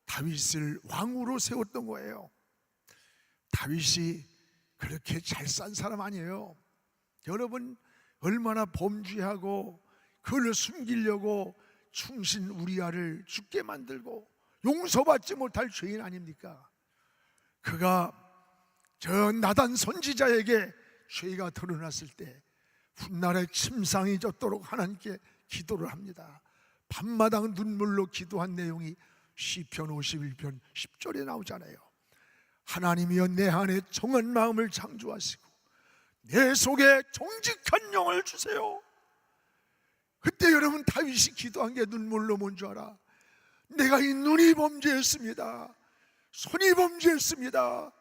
다윗을 왕으로 세웠던 거예요. 다윗이 그렇게 잘 산 사람 아니에요. 여러분, 얼마나 범죄하고 그걸 숨기려고 충신 우리아를 죽게 만들고 용서받지 못할 죄인 아닙니까? 그가 저 나단 선지자에게 죄가 드러났을 때 훗날에 침상이 젖도록 하나님께 기도를 합니다. 밤마당 눈물로 기도한 내용이 시편 51편 10절에 나오잖아요. 하나님이여 내 안에 정한 마음을 창조하시고 내 속에 정직한 영을 주세요. 그때 여러분 다윗이 기도한 게 눈물로 뭔 줄 알아? 내가 이 눈이 범죄했습니다. 손이 범죄했습니다.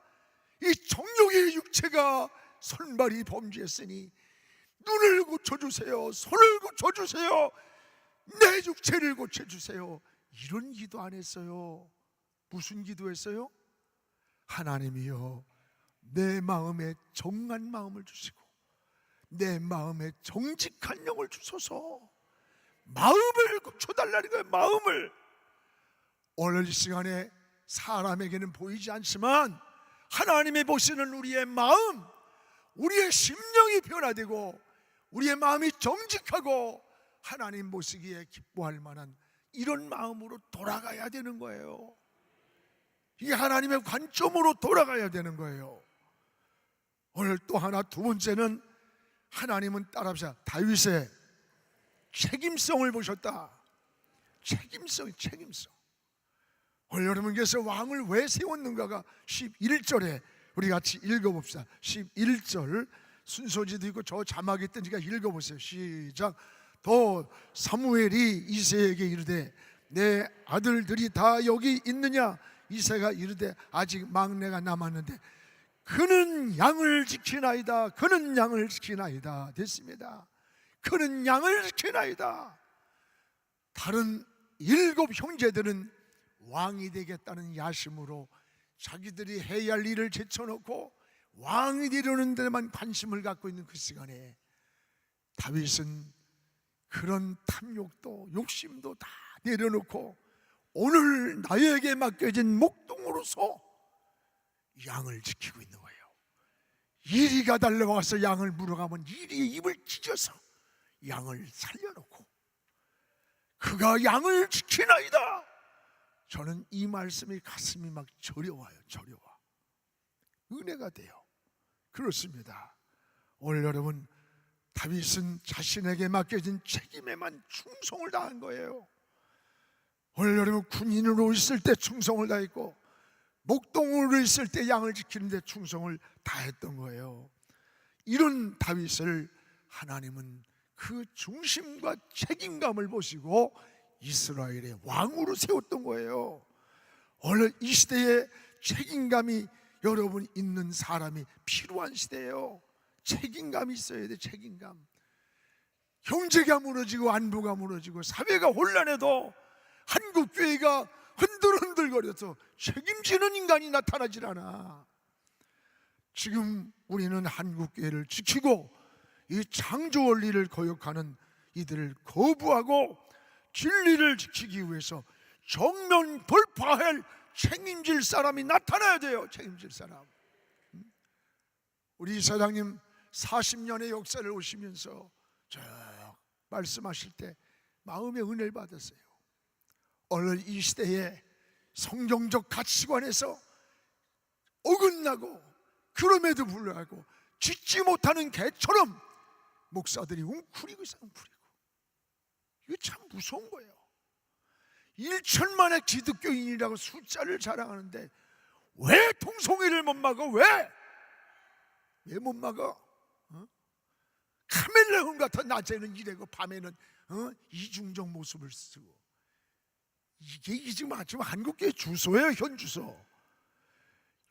이 정욕의 육체가 손발이 범죄했으니 눈을 고쳐주세요. 손을 고쳐주세요. 내 육체를 고쳐주세요. 이런 기도 안 했어요. 무슨 기도했어요? 하나님이여 내 마음에 정한 마음을 주시고 내 마음에 정직한 영을 주소서. 마음을 고쳐달라는 거예요. 마음을. 오늘 이 시간에 사람에게는 보이지 않지만 하나님이 보시는 우리의 마음, 우리의 심령이 변화되고 우리의 마음이 정직하고 하나님 보시기에 기뻐할 만한 이런 마음으로 돌아가야 되는 거예요. 이게 하나님의 관점으로 돌아가야 되는 거예요. 오늘 또 하나, 두 번째는 하나님은 따라합시다. 다윗의 책임성을 보셨다. 책임성. 오늘 여러분께서 왕을 왜 세웠는가가 11절에 우리 같이 읽어봅시다. 11절 순서지도 있고 저 자막이 뜨니까 읽어보세요. 시작. 또 사무엘이 이새에게 이르되 내 아들들이 다 여기 있느냐? 이새가 이르되 아직 막내가 남았는데 그는 양을 지키나이다. 그는 양을 지키나이다. 됐습니다. 그는 양을 지키나이다. 다른 7 형제들은 왕이 되겠다는 야심으로 자기들이 해야 할 일을 제쳐놓고 왕이 되려는 데만 관심을 갖고 있는 그 시간에 다윗은 그런 탐욕도 욕심도 다 내려놓고 오늘 나에게 맡겨진 목동으로서 양을 지키고 있는 거예요. 이리가 달려와서 양을 물어가면 이리의 입을 찢어서 양을 살려놓고 그가 양을 지키나이다. 저는 이 말씀이 가슴이 막 저려와요. 저려와. 은혜가 돼요. 그렇습니다. 오늘 여러분, 다윗은 자신에게 맡겨진 책임에만 충성을 다한 거예요. 오늘 여러분, 군인으로 있을 때 충성을 다했고 목동으로 있을 때 양을 지키는 데 충성을 다했던 거예요. 이런 다윗을 하나님은 그 중심과 책임감을 보시고 이스라엘의 왕으로 세웠던 거예요. 오늘 이 시대에 책임감이 여러분 있는 사람이 필요한 시대예요. 책임감이 있어야 돼. 책임감. 경제가 무너지고 안보가 무너지고 사회가 혼란해도 한국교회가 흔들흔들거려서 책임지는 인간이 나타나질 않아. 지금 우리는 한국교회를 지키고 이 창조 원리를 거역하는 이들을 거부하고 진리를 지키기 위해서 정면 돌파할 책임질 사람이 나타나야 돼요. 책임질 사람. 우리 이사장님 40년의 역사를 오시면서 쭉 말씀하실 때 마음의 은혜를 받았어요. 오늘 이 시대에 성경적 가치관에서 어긋나고 그럼에도 불구하고 짖지 못하는 개처럼 목사들이 웅크리고 있어요. 웅크리고. 이게 참 무서운 거예요. 1천만의 기독교인이라고 숫자를 자랑하는데 왜 통성회를 못 막아? 왜 못 막아? 카멜레온 같은 낮에는 이래고 밤에는 이중적 모습을 쓰고, 이게 지금 한국교회 주소예요, 현 주소.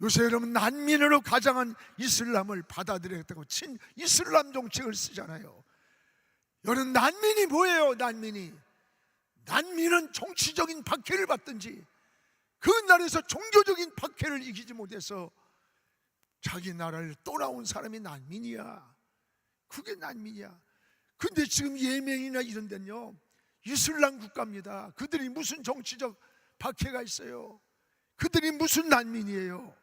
요새 여러분 난민으로 가장한 이슬람을 받아들였다고 친 이슬람 정책을 쓰잖아요. 여러분 난민이 뭐예요? 난민은 정치적인 박해를 받든지 그 나라에서 종교적인 박해를 이기지 못해서 자기 나라를 떠나온 사람이 난민이야. 그게 난민이야. 근데 지금 예멘이나 이런 데는요, 이슬람 국가입니다. 그들이 무슨 정치적 박해가 있어요? 그들이 무슨 난민이에요?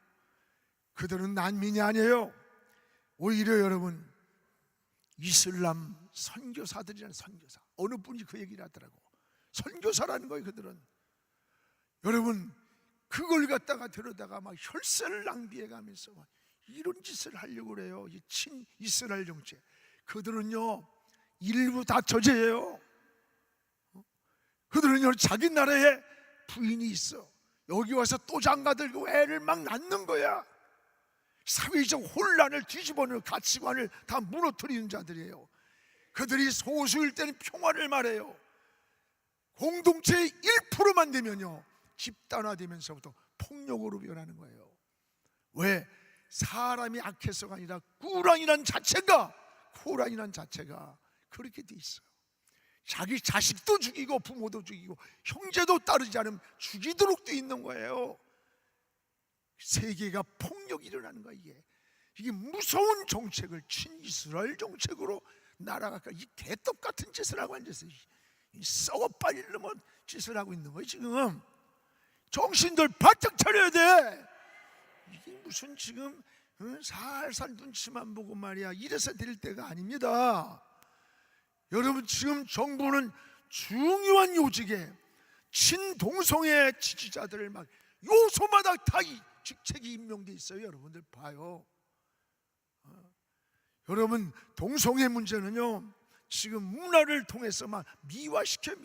그들은 난민이 아니에요. 오히려 여러분, 이슬람 선교사들이라는 선교사, 어느 분이 그 얘기를 하더라고. 선교사라는 거예요, 그들은. 여러분, 그걸 갖다가 들여다가 막 혈세를 낭비해 가면서 막 이런 짓을 하려고 그래요. 이 친 이스라엘 정책. 그들은요, 일부 다 저제예요. 그들은요, 자기 나라에 부인이 있어. 여기 와서 또 장가 들고 애를 막 낳는 거야. 사회적 혼란을 뒤집어놓은 가치관을 다 무너뜨리는 자들이에요. 그들이 소수일 때는 평화를 말해요. 공동체의 1%만 되면요, 집단화되면서부터 폭력으로 변하는 거예요. 왜? 사람이 악해서가 아니라 꾸란이란 자체가 그렇게 돼 있어요. 자기 자식도 죽이고 부모도 죽이고 형제도 따르지 않으면 죽이도록 돼 있는 거예요. 세계가 폭력이 일어나는 거야. 이게 무서운 정책을 친이스라엘 정책으로 나라가 이 개떡 같은 짓을 하고 앉아서 썩어 빨릴 놈의 짓을 하고 있는 거예요. 지금 정신들 바짝 차려야 돼. 이게 무슨 지금 살살 눈치만 보고 말이야, 이래서 될 때가 아닙니다. 여러분, 지금 정부는 중요한 요직에 친동성애 지지자들을 막 요소마다 다 이 직책이 임명돼 있어요. 여러분들 봐요. 여러분, 동성애 문제는요, 지금 문화를 통해서 막 미화시켜.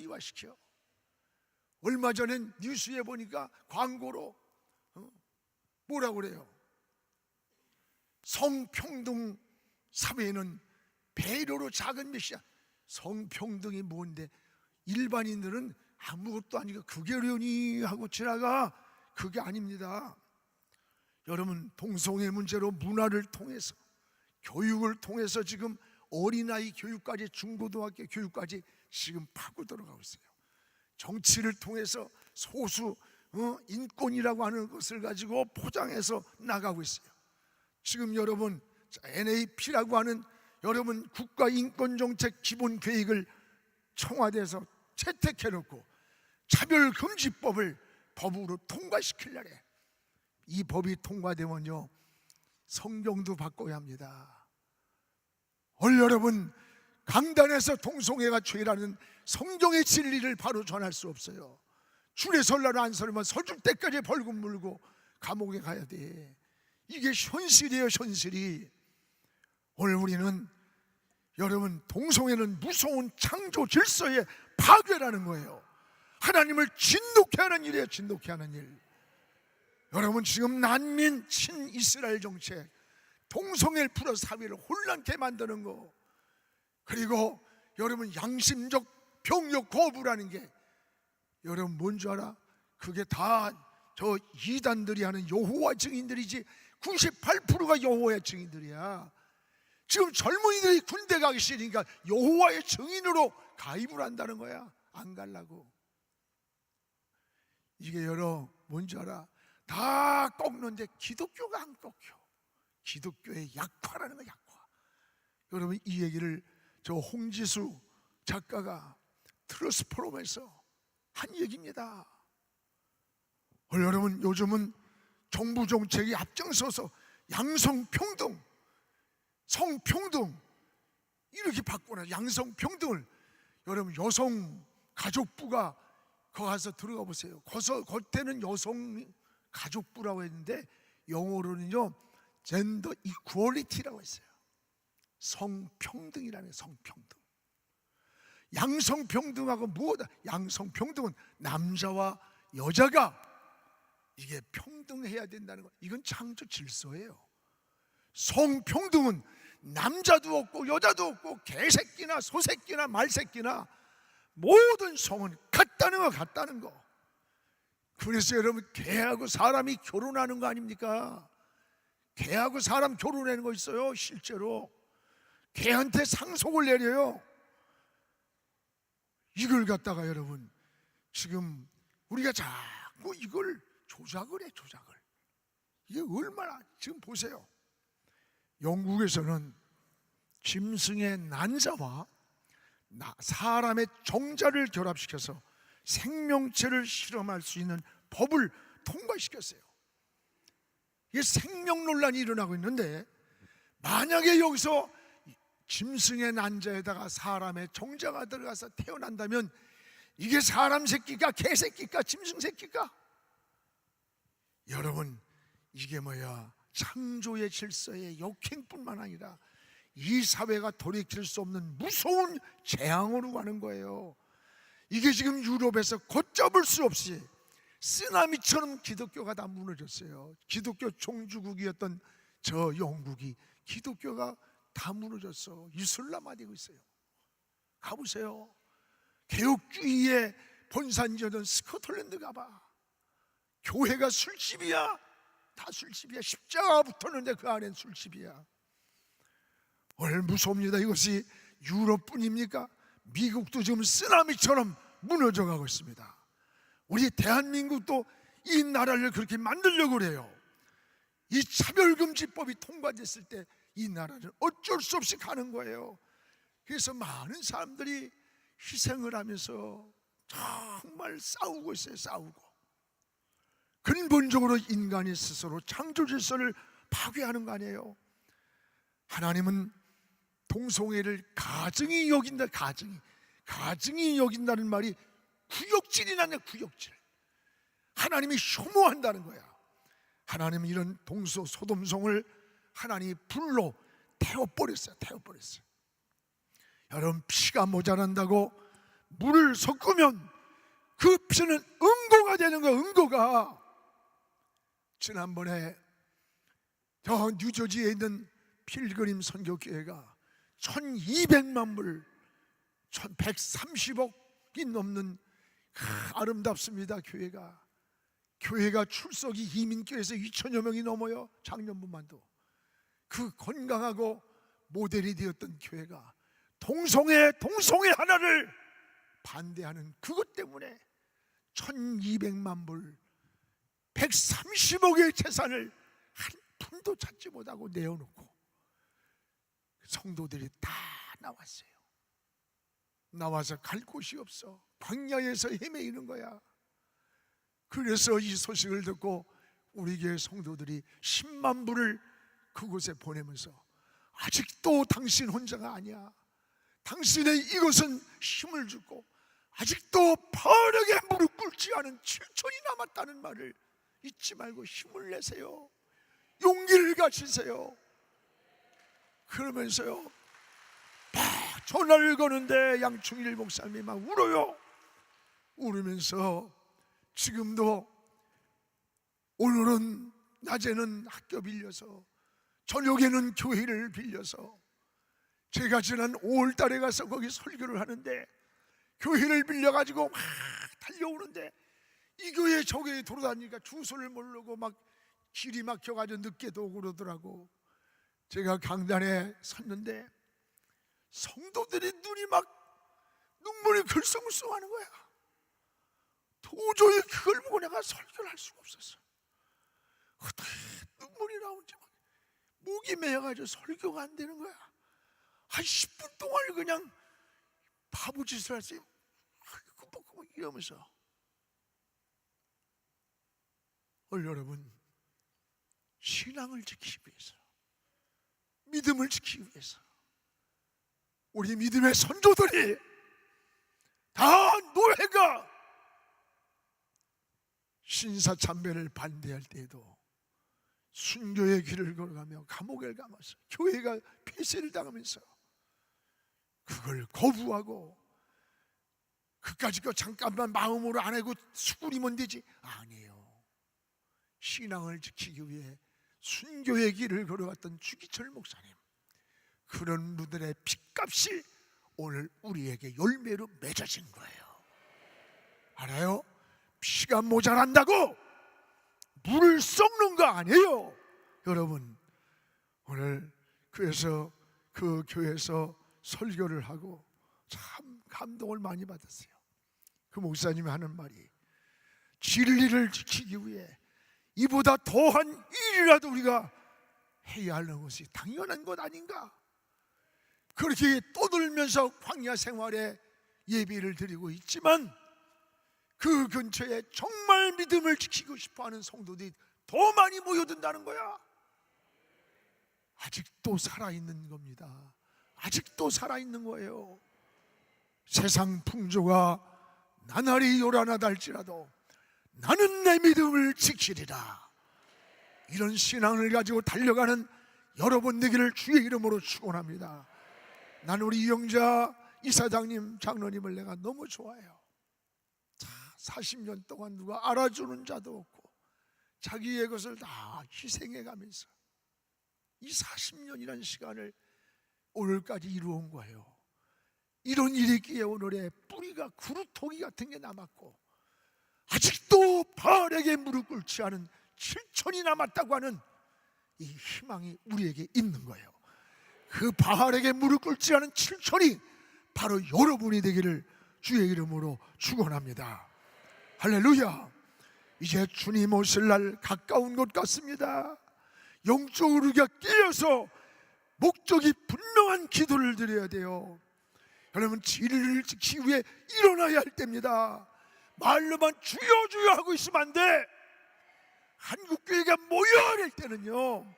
얼마 전엔 뉴스에 보니까 광고로 뭐라고 그래요? 성평등 사회는 배려로 작은 것이야. 성평등이 뭔데 일반인들은 아무것도 아니고 그게 어려니 하고 지나가. 그게 아닙니다. 여러분, 동성애 문제로 문화를 통해서, 교육을 통해서 지금 어린아이 교육까지, 중고등학교 교육까지 지금 파고 들어가고 있어요. 정치를 통해서 소수 인권이라고 하는 것을 가지고 포장해서 나가고 있어요. 지금 여러분, NAP라고 하는 여러분 국가인권정책 기본계획을 청와대에서 채택해놓고 차별금지법을 법으로 통과시키려래. 이 법이 통과되면요, 성경도 바꿔야 합니다. 여러분, 강단에서 동성애가 죄라는 성경의 진리를 바로 전할 수 없어요. 줄에 설라로 안 서면 서줄 때까지 벌금 물고 감옥에 가야 돼. 이게 현실이에요, 현실이. 오늘 우리는 여러분, 동성애는 무서운 창조 질서의 파괴라는 거예요. 하나님을 진노케 하는 일이에요, 진노케 하는 일. 여러분, 지금 난민 친이스라엘 정책, 동성애를 풀어 사회를 혼란케 만드는 거, 그리고 여러분 양심적 병력 거부라는 게 여러분 뭔지 알아? 그게 다 저 이단들이 하는 여호와 증인들이지 98%가 여호와의 증인들이야. 지금 젊은이들이 군대 가기 싫으니까 여호와의 증인으로 가입을 한다는 거야. 안 가려고. 이게 뭔지 알아? 다 꺾는데 기독교가 안 꺾여. 기독교의 약화라는 거야, 약화. 여러분, 이 얘기를 저 홍지수 작가가 트러스포럼에서 한 얘기입니다. 여러분, 요즘은 정부 정책이 앞장서서 양성평등, 성평등 이렇게 바꾸나. 양성평등을 여러분, 여성가족부가 거기 가서 들어가 보세요. 겉에는 여성가족부라고 했는데 영어로는요 젠더 이퀄리티라고 했어요. 성평등이라는, 성평등. 양성평등하고 무엇이다? 양성평등은 남자와 여자가 이게 평등해야 된다는 거. 이건 창조 질서예요. 성평등은 남자도 없고 여자도 없고 개새끼나 소새끼나 말새끼나 모든 성은 같다는 거 같다는 거. 그래서 여러분, 개하고 사람이 결혼하는 거 아닙니까? 개하고 사람 결혼하는 거 있어요. 실제로 개한테 상속을 내려요. 이걸 갖다가 여러분, 지금 우리가 자꾸 이걸 조작을 해, 조작을. 이게 얼마나, 지금 보세요. 영국에서는 짐승의 난자와 사람의 정자를 결합시켜서 생명체를 실험할 수 있는 법을 통과시켰어요. 이게 생명 논란이 일어나고 있는데, 만약에 여기서 짐승의 난자에다가 사람의 정자가 들어가서 태어난다면 이게 사람 새끼가 개새끼가 짐승 새끼가? 여러분, 이게 뭐야? 창조의 질서의 역행뿐만 아니라 이 사회가 돌이킬 수 없는 무서운 재앙으로 가는 거예요. 이게 지금 유럽에서 걷잡을 수 없이 쓰나미처럼 기독교가 다 무너졌어요. 기독교 종주국이었던 저 영국이 기독교가 다 무너졌어. 이슬람화 되고 있어요. 가보세요. 개혁주의의 본산지였던 스코틀랜드 가봐. 교회가 술집이야. 다 술집이야. 십자가 붙었는데 그 안엔 술집이야. 얼마나 무섭습니다. 이것이 유럽뿐입니까? 미국도 지금 쓰나미처럼 무너져 가고 있습니다. 우리 대한민국도 이 나라를 그렇게 만들려고 그래요. 이 차별금지법이 통과됐을 때 이 나라는 어쩔 수 없이 가는 거예요. 그래서 많은 사람들이 희생을 하면서 정말 싸우고 있어요. 싸우고. 근본적으로 인간이 스스로 창조 질서를 파괴하는 거 아니에요. 하나님은 동성애를 가증히 여긴다. 가증히 여긴다는 말이 구역질이 나네. 구역질. 하나님이 혐오한다는 거야. 하나님은 이런 소돔성을 하나님이 불로 태워버렸어요. 여러분, 피가 모자란다고 물을 섞으면 그 피는 응고가 되는 거예요. 응고가. 지난번에 저 뉴저지에 있는 필그림 선교교회가 1200만 불, 130억이 넘는 아름답습니다. 교회가 출석이 이민교회에서 2000여 명이 넘어요. 작년분만도. 그 건강하고 모델이 되었던 교회가 동성애 하나를 반대하는 그것 때문에 1200만 불, 130억의 재산을 한 푼도 찾지 못하고 내어놓고 성도들이 다 나왔어요. 나와서 갈 곳이 없어. 광야에서 헤매이는 거야. 그래서 이 소식을 듣고 우리 교회 성도들이 10만 불을 그곳에 보내면서, 아직도 당신 혼자가 아니야. 당신의 이것은 힘을 주고 아직도 바르게 무릎 꿇지 않은 7천이 남았다는 말을 잊지 말고 힘을 내세요. 용기를 가지세요. 그러면서요, 막 전화를 거는데 양충일 목사님이 막 울어요. 울으면서 지금도 오늘은 낮에는 학교 빌려서 저녁에는 교회를 빌려서, 제가 지난 5월 달에 가서 거기 설교를 하는데 교회를 빌려가지고 막 달려오는데 이 교회 저 교회 돌아다니니까 주소를 모르고 막 길이 막혀가지고 늦게도 오고 그러더라고. 제가 강단에 섰는데 성도들이 눈이 막 눈물이 글썽글썽하는 거야. 도저히 그걸 보고 내가 설교를 할 수가 없었어. 어떻게 눈물이 나오는지 막 목이 메어가지고 설교가 안 되는 거야. 한 10분 동안 그냥 바보짓을 했어요. 이러면서. 오늘 여러분, 신앙을 지키기 위해서, 믿음을 지키기 위해서 우리 믿음의 선조들이 다 노예가 신사참배를 반대할 때에도 순교의 길을 걸어가며 감옥을 감아서 교회가 폐쇄를 당하면서 그걸 거부하고 그까짓 거 잠깐만 마음으로 안 하고 수구리면 되지. 아니에요. 신앙을 지키기 위해 순교의 길을 걸어갔던 주기철 목사님, 그런 분들의 핏값이 오늘 우리에게 열매로 맺어진 거예요. 알아요? 피가 모자란다고 물을 썩는 거 아니에요. 여러분, 오늘 그래서 그 교회에서 설교를 하고 참 감동을 많이 받았어요. 그 목사님이 하는 말이, 진리를 지키기 위해 이보다 더한 일이라도 우리가 해야 하는 것이 당연한 것 아닌가. 그렇게 떠들면서 광야 생활에 예배를 드리고 있지만 그 근처에 정말 믿음을 지키고 싶어하는 성도들이 더 많이 모여든다는 거야. 아직도 살아있는 겁니다. 아직도 살아있는 거예요. 세상 풍조가 나날이 요란하다 할지라도 나는 내 믿음을 지키리라. 이런 신앙을 가지고 달려가는 여러분 되기를 주의 이름으로 축원합니다. 나는 우리 이영자 이사장님, 장로님을 내가 너무 좋아해요. 40년 동안 누가 알아주는 자도 없고 자기의 것을 다 희생해가면서 이 40년이라는 시간을 오늘까지 이루어온 거예요. 이런 일이 있기에 오늘의 뿌리가 구루토기 같은 게 남았고 아직도 바알에게 무릎 꿇지 않은 7천이 남았다고 하는 이 희망이 우리에게 있는 거예요. 그 바알에게 무릎 꿇지 않은 7천이 바로 여러분이 되기를 주의 이름으로 축원합니다. 할렐루야. 이제 주님 오실 날 가까운 것 같습니다. 영적으로 우리가 깨어서 목적이 분명한 기도를 드려야 돼요. 여러분, 진리를 지키기 위해 일어나야 할 때입니다. 말로만 주여 주여 하고 있으면 안 돼. 한국교회가 모여야 할 때는요,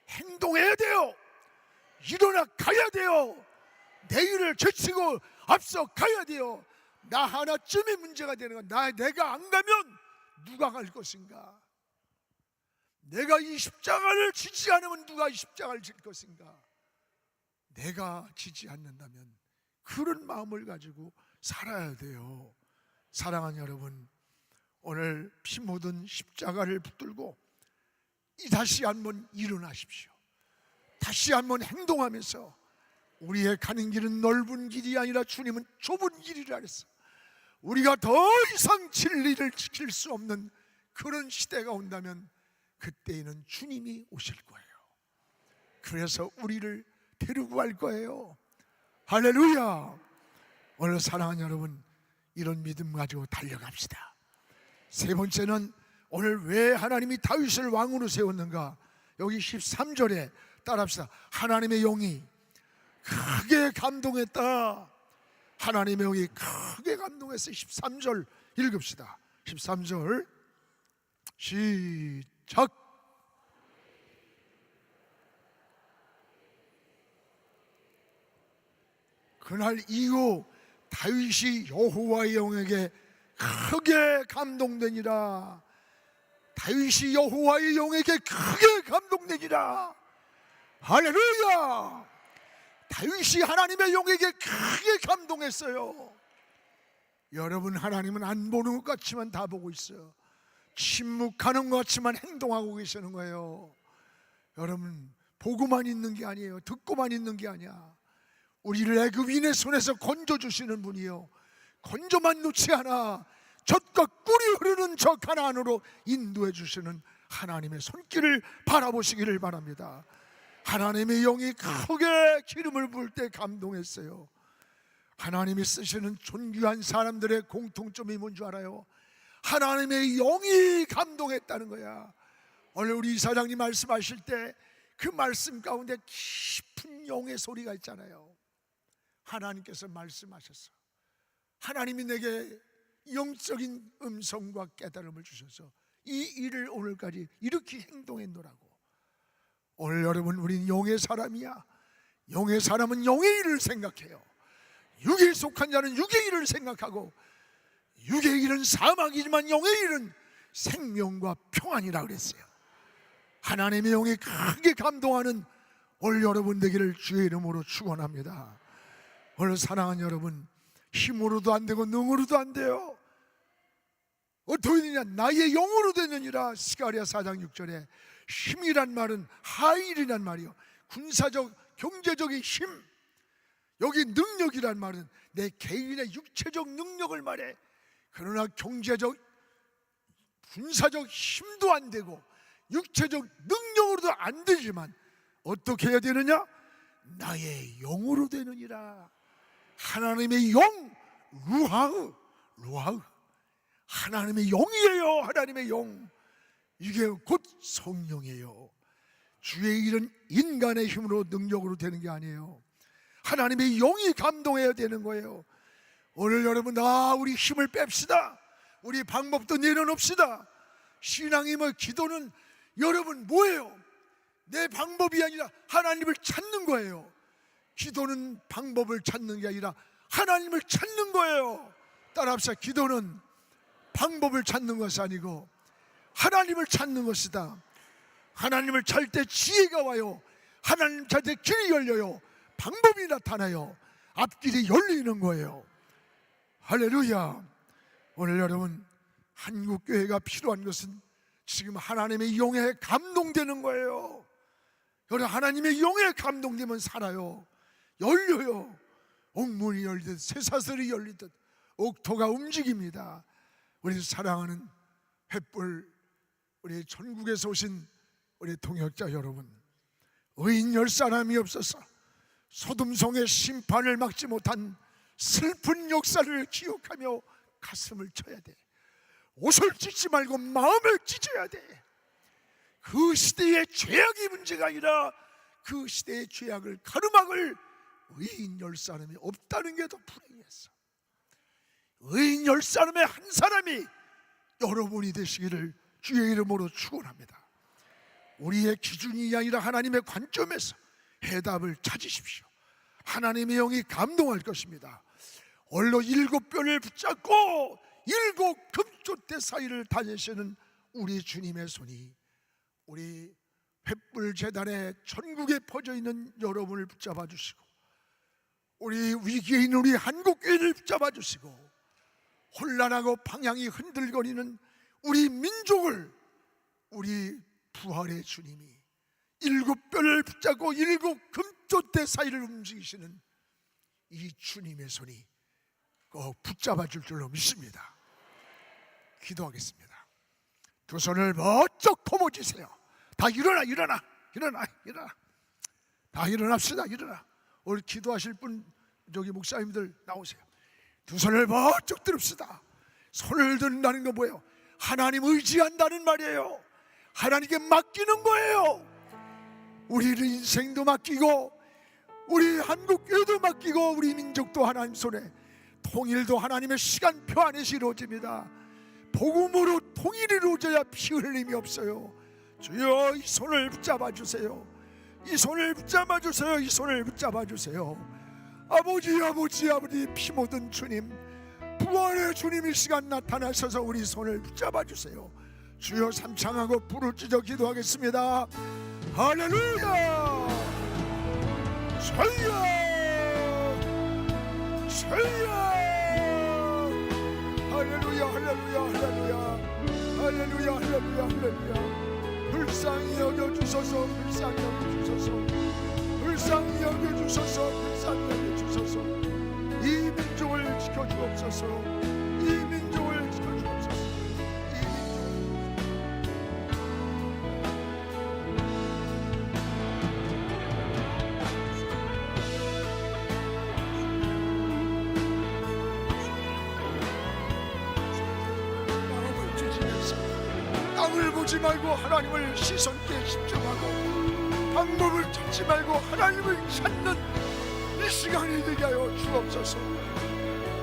행동해야 돼요. 일어나 가야 돼요. 내일을 제치고 앞서 가야 돼요. 나 하나쯤이 문제가 되는 건 내가 안 가면 누가 갈 것인가? 내가 이 십자가를 지지 않으면 누가 이 십자가를 질 것인가? 내가 지지 않는다면 그런 마음을 가지고 살아야 돼요. 사랑하는 여러분, 오늘 피 묻은 십자가를 붙들고 다시 한번 일어나십시오. 다시 한번 행동하면서 우리의 가는 길은 넓은 길이 아니라 주님은 좁은 길이라 그랬어. 우리가 더 이상 진리를 지킬 수 없는 그런 시대가 온다면 그때에는 주님이 오실 거예요. 그래서 우리를 데리고 갈 거예요. 할렐루야. 오늘 사랑하는 여러분, 이런 믿음 가지고 달려갑시다. 세 번째는 오늘 왜 하나님이 다윗을 왕으로 세웠는가? 여기 13절에 따라합시다. 하나님의 영이 크게 감동했다. 하나님의 영이 크게 감동했어요. 13절 읽읍시다. 13절 시작. 그날 이후 다윗이 여호와의 영에게 크게 감동되니라. 다윗이 여호와의 영에게 크게 감동되니라. 할렐루야. 다윗이 하나님의 영에게 크게 감동했어요. 여러분, 하나님은 안 보는 것 같지만 다 보고 있어요. 침묵하는 것 같지만 행동하고 계시는 거예요. 여러분, 보고만 있는 게 아니에요. 듣고만 있는 게 아니야. 우리를 애굽인의 손에서 건져주시는 분이요, 건져만 놓지 않아 젖과 꿀이 흐르는 저 가나안으로 인도해 주시는 하나님의 손길을 바라보시기를 바랍니다. 하나님의 영이 크게 기름을 부을 때 감동했어요. 하나님이 쓰시는 존귀한 사람들의 공통점이 뭔 줄 알아요? 하나님의 영이 감동했다는 거야. 오늘 우리 이사장님 말씀하실 때 그 말씀 가운데 깊은 영의 소리가 있잖아요. 하나님께서 말씀하셨어. 하나님이 내게 영적인 음성과 깨달음을 주셔서 이 일을 오늘까지 이렇게 행동했노라고. 오늘 여러분, 우린 영의 사람이야. 영의 사람은 영의 일을 생각해요. 육에 속한 자는 육의 일을 생각하고, 육의 일은 사망이지만 영의 일은 생명과 평안이라 그랬어요. 하나님의 영이 크게 감동하는 오늘 여러분 되기를 주의 이름으로 축원합니다. 오늘 사랑하는 여러분, 힘으로도 안 되고 능으로도 안 돼요. 어떻게 되냐? 나의 영으로 되느니라. 스가랴 4장 6절에 힘이란 말은 하일이란 말이요, 군사적 경제적인 힘, 여기 능력이란 말은 내 개인의 육체적 능력을 말해. 그러나 경제적, 군사적 힘도 안 되고 육체적 능력으로도 안 되지만 어떻게 해야 되느냐? 나의 영으로 되느니라. 하나님의 영, 루하흐, 하나님의 영이에요. 하나님의 영, 이게 곧 성령이에요. 주의 일은 인간의 힘으로 능력으로 되는 게 아니에요. 하나님의 영이 감동해야 되는 거예요. 오늘 여러분, 우리 힘을 뺍시다. 우리 방법도 내려놓읍시다. 신앙이면 기도는 여러분 뭐예요? 내 방법이 아니라 하나님을 찾는 거예요. 기도는 방법을 찾는 게 아니라 하나님을 찾는 거예요. 따라합시다. 기도는 방법을 찾는 것이 아니고 하나님을 찾는 것이다. 하나님을 찾을 때 지혜가 와요. 하나님 찾을 때 길이 열려요. 방법이 나타나요. 앞길이 열리는 거예요. 할렐루야. 오늘 여러분, 한국교회가 필요한 것은 지금 하나님의 영에 감동되는 거예요. 여러분, 하나님의 영에 감동되면 살아요. 열려요. 옥문이 열리듯 쇠사슬이 열리듯 옥토가 움직입니다. 우리 사랑하는 횃불, 우리 전국에서 오신 우리 동역자 여러분, 의인 10사람이 없어서 소돔성의 심판을 막지 못한 슬픈 역사를 기억하며 가슴을 쳐야 돼. 옷을 찢지 말고 마음을 찢어야 돼. 그 시대의 죄악이 문제가 아니라 그 시대의 죄악을 가르막을 의인 10사람이 없다는 게 더 불행했어. 의인 10사람의 한 사람이 여러분이 되시기를 주의 이름으로 축원합니다. 우리의 기준이 아니라 하나님의 관점에서 해답을 찾으십시오. 하나님의 영이 감동할 것입니다. 홀로 7뼈를 붙잡고 7 금조대 사이를 다니시는 우리 주님의 손이 우리 횃불 재단에 전국에 퍼져 있는 여러분을 붙잡아 주시고, 우리 위기에 있는 우리 한국교회를 붙잡아 주시고, 혼란하고 방향이 흔들거리는 우리 민족을 우리 부활의 주님이 7뼈를 붙잡고 7 금조대 사이를 움직이시는 이 주님의 손이 꼭 붙잡아 줄 줄로 믿습니다. 기도하겠습니다. 두 손을 멋쩍 거머쥐세요. 다 일어나. 다 일어납시다. 일어나. 오늘 기도하실 분, 저기 목사님들 나오세요. 두 손을 멋쩍 들읍시다. 손을 든다는 건 뭐예요? 하나님 의지한다는 말이에요. 하나님께 맡기는 거예요. 우리 인생도 맡기고 우리 한국교회도 맡기고 우리 민족도 하나님 손에, 통일도 하나님의 시간표 안에서 이루어집니다. 복음으로 통일이 이루어져야 피 흘림이 없어요. 주여, 이 손을 붙잡아 주세요. 이 손을 붙잡아 주세요. 이 손을 붙잡아 주세요. 아버지 피 묻은 주님, 부활의 주님 이 시간 나타나셔서 우리 손을 붙잡아 주세요. 주여, 삼창하고 불을 찢어 기도하겠습니다. 할렐루야. 주여, 할렐루야. 불쌍히 여겨주소서. 이 민족을 지켜주옵소서. 땅을 보지 말고 하나님을 시선께 집중하고, 방법을 찾지 말고 하나님을 찾는 이 시간이 되게 하여 주옵소서.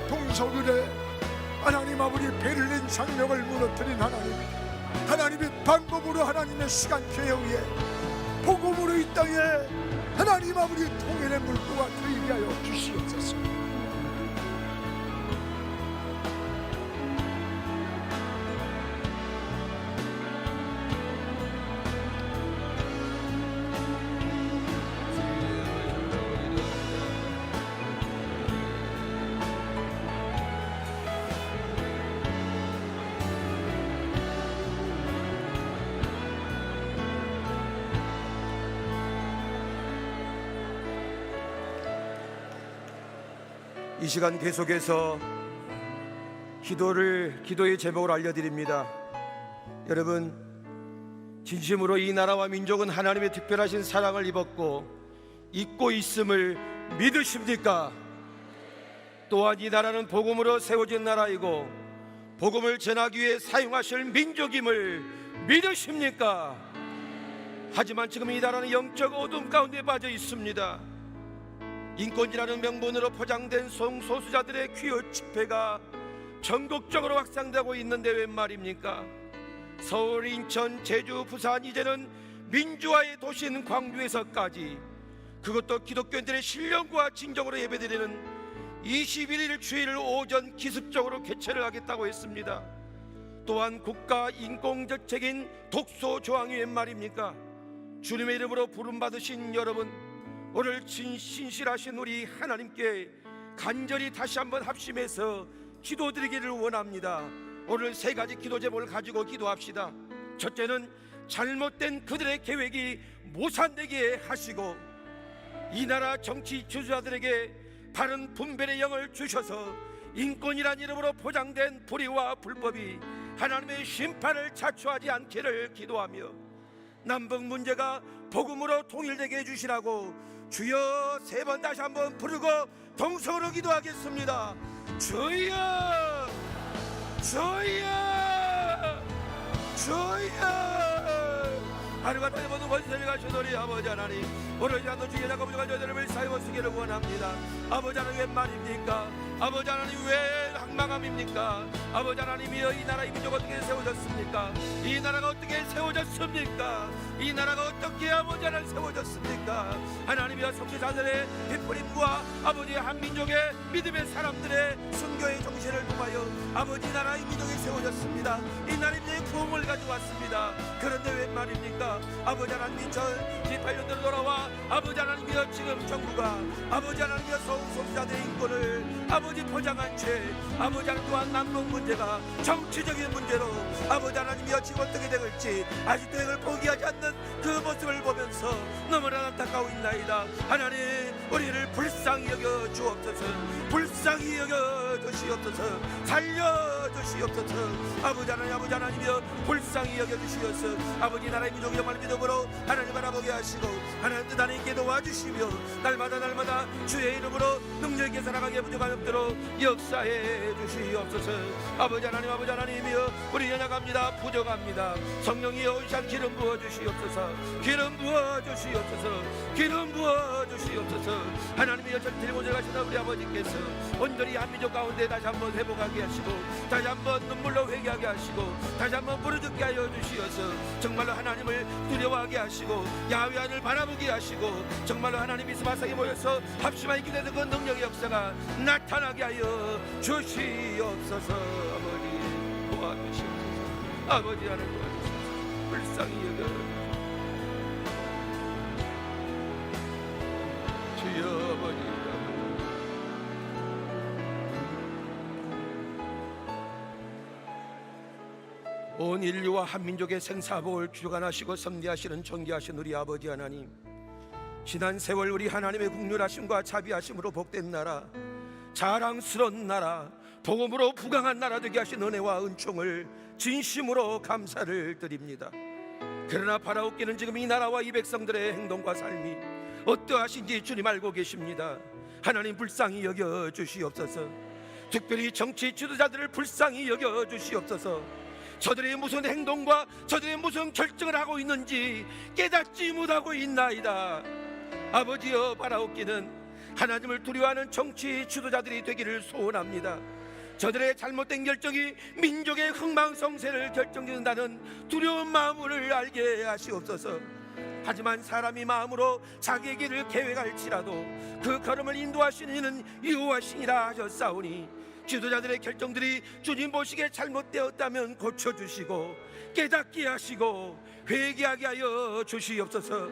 동서글에 하나님 아버지 베를린 장벽을 무너뜨린 하나님의 방법으로, 하나님의 시간표에 의해 복음으로 이 땅에 하나님 아버지 통일의 물고가 되게 하여 주시옵소서. 이 시간 계속해서 기도의 제목을 알려드립니다. 여러분, 진심으로 이 나라와 민족은 하나님의 특별하신 사랑을 입었고 잊고 있음을 믿으십니까? 또한 이 나라는 복음으로 세워진 나라이고 복음을 전하기 위해 사용하실 민족임을 믿으십니까? 하지만 지금 이 나라는 영적 어둠 가운데 빠져 있습니다. 인권이라는 명분으로 포장된 성소수자들의 퀴어 집회가 전국적으로 확산되고 있는데 웬 말입니까? 서울, 인천, 제주, 부산, 이제는 민주화의 도시인 광주에서까지, 그것도 기독교인들의 신령과 진정으로 예배드리는 21일 주일을 오전 기습적으로 개최를 하겠다고 했습니다. 또한 국가 인공정책인 독소 조항이 웬 말입니까? 주님의 이름으로 부름받으신 여러분, 오늘 신실하신 우리 하나님께 간절히 다시 한번 합심해서 기도드리기를 원합니다. 오늘 세 가지 기도 제목을 가지고 기도합시다. 첫째는 잘못된 그들의 계획이 모산되게 하시고 이 나라 정치 지도자들에게 바른 분별의 영을 주셔서 인권이란 이름으로 포장된 불의와 불법이 하나님의 심판을 자초하지 않기를 기도하며 남북 문제가 복음으로 통일되게 해주시라고 주여 세 번 다시 한번 부르고 동성으로 기도하겠습니다. 주여, 주여, 주여. 하루가 다시 모든 권세를 가시노니 아버지 하나님, 오늘 이라도 주의 작업을 저들을 사용하 시기를 원합니다. 아버지 하나님 웬 말입니까? 아버지 하나님 왜 항망함입니까? 아버지 하나님이여, 이 나라 이 민족 어떻게 세워졌습니까? 이 나라가 어떻게 세워졌습니까? 이 나라가 어떻게 아버지 하나님 세워졌습니까? 하나님이여, 성취자들의 빛부림과 아버지 한민족의 믿음의 사람들의 순교의 정신을 통하여 아버지 나라 이 민족이 세워졌습니다. 이 나라 이 민족의 부흥을 가져왔습니다. 그런데 웬 말입니까? 아버지 하나님 2018년도로 돌아와 아버지 하나님이여, 지금 정부가 아버지 하나님이여 성소수자들의 인권을 아버지 포장한 채 아버지 하나님 또한 남북 문제가 정치적인 문제로 아버지 하나님이여 지금 어떻게 될지 아직도 이걸 포기하지 않는 그 모습을 보면서 너무나 안타까워 있나이다. 하나님, 우리를 불쌍히 여겨 주옵소서. 불쌍히 여겨 주시옵소서. 살려 주시옵소서. 아버지 하나님이여 불쌍히 여겨 주시옵소서. 아버지 나라의 민족이 정말 믿음으로 하나님 바라보게 하시고 하나님 뜻 안에 있게 도와주시며 날마다 주의 이름으로 능력있게 살아가게 부족함 없도록 역사해 주시옵소서. 아버지 하나님이여, 우리 연약합니다. 부족합니다. 성령이여 온시한 기름 부어 주시옵소서. 기름 부어 주시옵소서. 기름 부어 주시옵소서. 하나님이여, 전체를 모셔가시는 우리 아버지께서 온전히 한민족 가운데 다시 한번 회복하게 하시고 다시 한번 눈물로 회개하게 하시고 다시 한번 부르짖게 하여 주시어서 정말로 하나님을 두려워하게 하시고 야훼 하나님을 바라보게 하시고 정말로 하나님 믿음 화상에 모여서 합심하게 기도하는 그 능력의 역사가 나타나게 하여 주시옵소서. 아버지 도와주시옵소서. 아버지 하나님 도와주시옵소서. 불쌍히 여겨 주여. 아버지 온 인류와 한민족의 생사복을 주관하시고 섭리하시는 존귀하신 우리 아버지 하나님, 지난 세월 우리 하나님의 국률하심과 자비하심으로 복된 나라, 자랑스러운 나라, 복음으로 부강한 나라 되게 하신 은혜와 은총을 진심으로 감사를 드립니다. 그러나 바라옵기는 지금 이 나라와 이 백성들의 행동과 삶이 어떠하신지 주님 알고 계십니다. 하나님 불쌍히 여겨 주시옵소서. 특별히 정치 지도자들을 불쌍히 여겨 주시옵소서. 저들의 무슨 행동과 저들의 무슨 결정을 하고 있는지 깨닫지 못하고 있나이다. 아버지여, 바라옵기는 하나님을 두려워하는 정치 지도자들이 되기를 소원합니다. 저들의 잘못된 결정이 민족의 흥망성쇠를 결정짓는다는 두려운 마음을 알게 하시옵소서. 하지만 사람이 마음으로 자기의 길을 계획할지라도 그 걸음을 인도하시는 이는 여호와시니라 하셨사오니 지도자들의 결정들이 주님 보시기에 잘못되었다면 고쳐주시고 깨닫게 하시고 회개하게 하여 주시옵소서.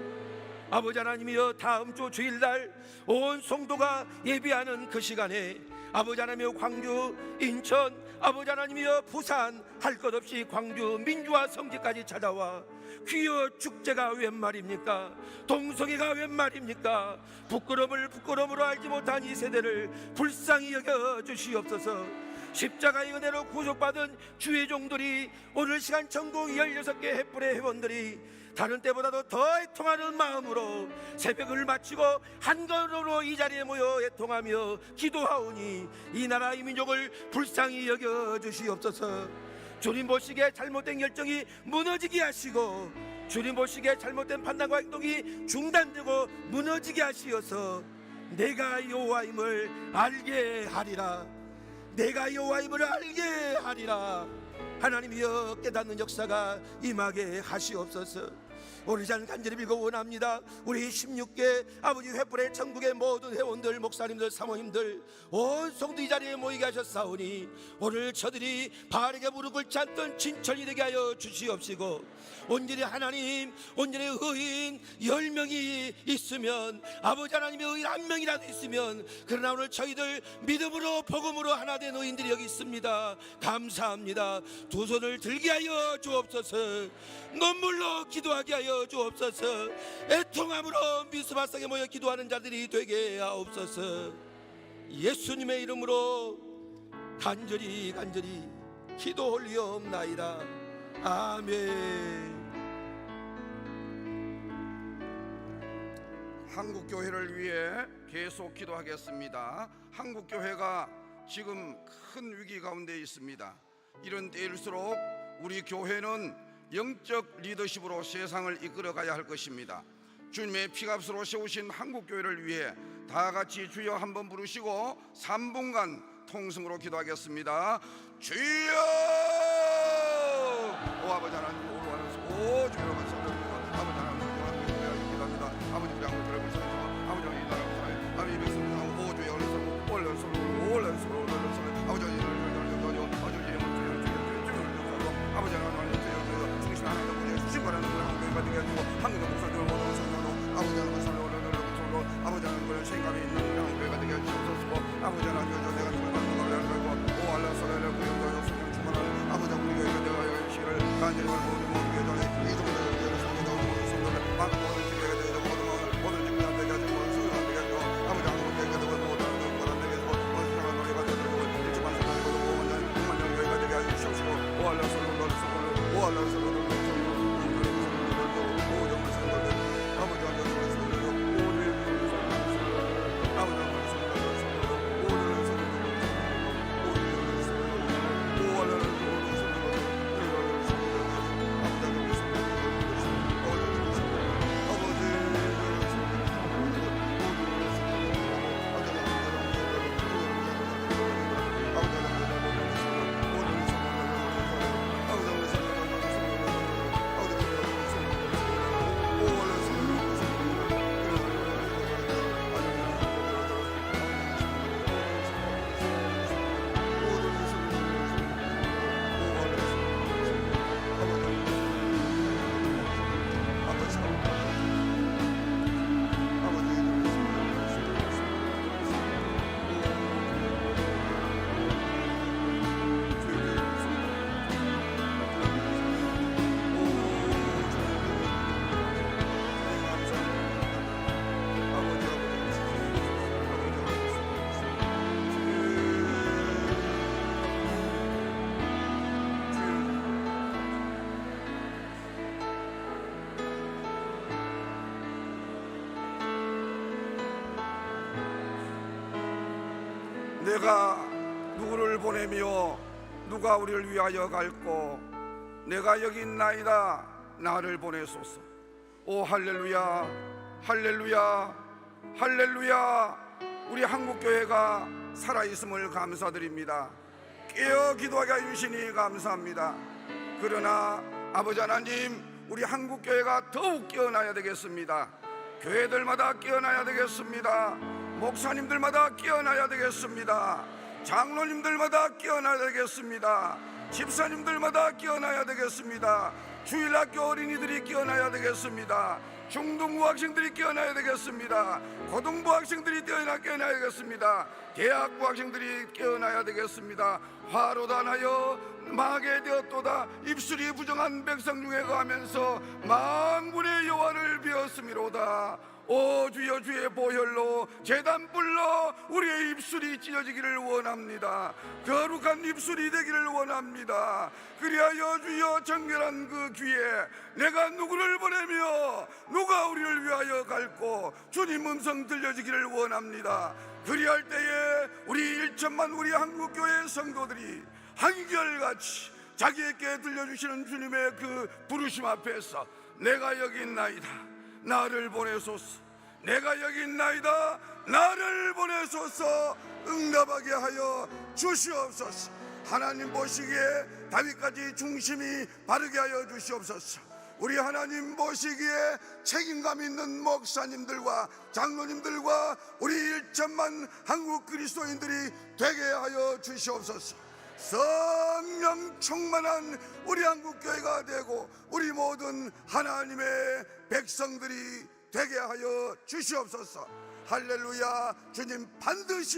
아버지 하나님이여, 다음 주 주일날 온 성도가 예배하는 그 시간에 아버지 하나님이여 광주, 인천, 아버지 하나님이여 부산, 할 것 없이 광주 민주화 성지까지 찾아와 귀여 축제가 웬 말입니까? 동성애가 웬 말입니까? 부끄러움을 부끄러움으로 알지 못한 이 세대를 불쌍히 여겨 주시옵소서. 십자가의 은혜로 구속받은 주의 종들이 오늘 시간 전국 16개 햇불의 회원들이 다른 때보다도 더 애통하는 마음으로 새벽을 마치고 한 걸음으로 이 자리에 모여 애통하며 기도하오니 이 나라 이 민족을 불쌍히 여겨 주시옵소서. 주님 보시기에 잘못된 결정이 무너지게 하시고 주님 보시기에 잘못된 판단과 행동이 중단되고 무너지게 하시어서 내가 여호와임을 알게 하리라. 내가 여호와임을 알게 하리라. 하나님이여 깨닫는 역사가 임하게 하시옵소서. 오늘 잘 간절히 빌고 원합니다. 우리 16개 아버지 횃불의 천국의 모든 회원들, 목사님들, 사모님들 온 성도 이 자리에 모이게 하셨사오니 오늘 저들이 바르게 무릎 꿇지 않던 진천이 되게 하여 주시옵시고 온전히 하나님, 온전히 의인 10명이 있으면 아버지 하나님의 의인 1명이라도 있으면 그러나 오늘 저희들 믿음으로 복음으로 하나 된 의인들이 여기 있습니다. 감사합니다. 두 손을 들게 하여 주옵소서. 눈물로 기도하게 하여 주옵소서. 애통함으로 미스바상에 모여 기도하는 자들이 되게 하옵소서. 예수님의 이름으로 간절히 기도 올리옵나이다. 아멘. 한국교회를 위해 계속 기도하겠습니다. 한국교회가 지금 큰 위기 가운데 있습니다. 이런 때일수록 우리 교회는 영적 리더십으로 세상을 이끌어가야 할 것입니다. 주님의 피값으로 세우신 한국교회를 위해 다 같이 주여 한번 부르시고 3분간 통성으로 기도하겠습니다. 주여! 오 아버지 하나님, 오 주여 아버지 하나님, 기도합니다. 아버지 우리 한국 교회를 사랑하시고 아버지 하나님 이 나라를 사랑해 아버지 백성들 오 주여 올려서 아버지 아버지 하나님 중심 하나님 보내 주신 거라는 걸 한국에 받게 해주고 한국의 목사들 모든 성도로 아버지 하나님 살려오려고 아버지 하나님 생각이 있는 한국에 받게 해주셔서 아버지 하나님 내가 주문하는 걸 알고 오 알라소라를 구현하여 성령 충만하는 아버지 우리 교회가 내가 열심을 간절히 모든 교회 전에 이 정도의 성도들 모든 성도들 많은 모든 교회가 되어 모든 집회가 되게 하시고 모든 성도가 되게 하시고 아버지 하나님 교회가 되고 모든 것보다 되게 하시고 모든 사랑을 너희가 되고 일주만 성도가 되고 만년 교회가 되게 하시옵시고 오 알라소라 오 알라소라 내가 누구를 보내며 누가 우리를 위하여 갈꼬 내가 여기 있나이다 나를 보내소서. 오 할렐루야 할렐루야 할렐루야. 우리 한국교회가 살아있음을 감사드립니다. 깨어 기도하게 해주시니 감사합니다. 그러나 아버지 하나님 우리 한국교회가 더욱 깨어나야 되겠습니다. 교회들마다 깨어나야 되겠습니다. 목사님들마다 깨어나야 되겠습니다. 장로님들마다 깨어나야 되겠습니다. 집사님들마다 깨어나야 되겠습니다. 주일학교 어린이들이 깨어나야 되겠습니다. 중등부 학생들이 깨어나야 되겠습니다. 고등부 학생들이 깨어나야 되겠습니다. 대학부 학생들이 깨어나야 되겠습니다. 화로다 나여 망하게 되었도다. 입술이 부정한 백성 중에 거하면서 만군의 여호와를 비었음이로다. 오 주여, 주의 보혈로 제단 불러 우리의 입술이 찢어지기를 원합니다. 거룩한 입술이 되기를 원합니다. 그리하여 주여 정결한 그 귀에 내가 누구를 보내며 누가 우리를 위하여 갈고 주님 음성 들려지기를 원합니다. 그리할 때에 우리 1천만 우리 한국교회 성도들이 한결같이 자기에게 들려주시는 주님의 그 부르심 앞에서 내가 여기 있나이다, 나를 보내소서, 내가 여기 있나이다, 나를 보내소서 응답하게 하여 주시옵소서. 하나님 보시기에 다윗같이 중심이 바르게 하여 주시옵소서. 우리 하나님 보시기에 책임감 있는 목사님들과 장로님들과 우리 1천만 한국 그리스도인들이 되게 하여 주시옵소서. 성령 충만한 우리 한국교회가 되고 우리 모든 하나님의 백성들이 되게 하여 주시옵소서. 할렐루야. 주님 반드시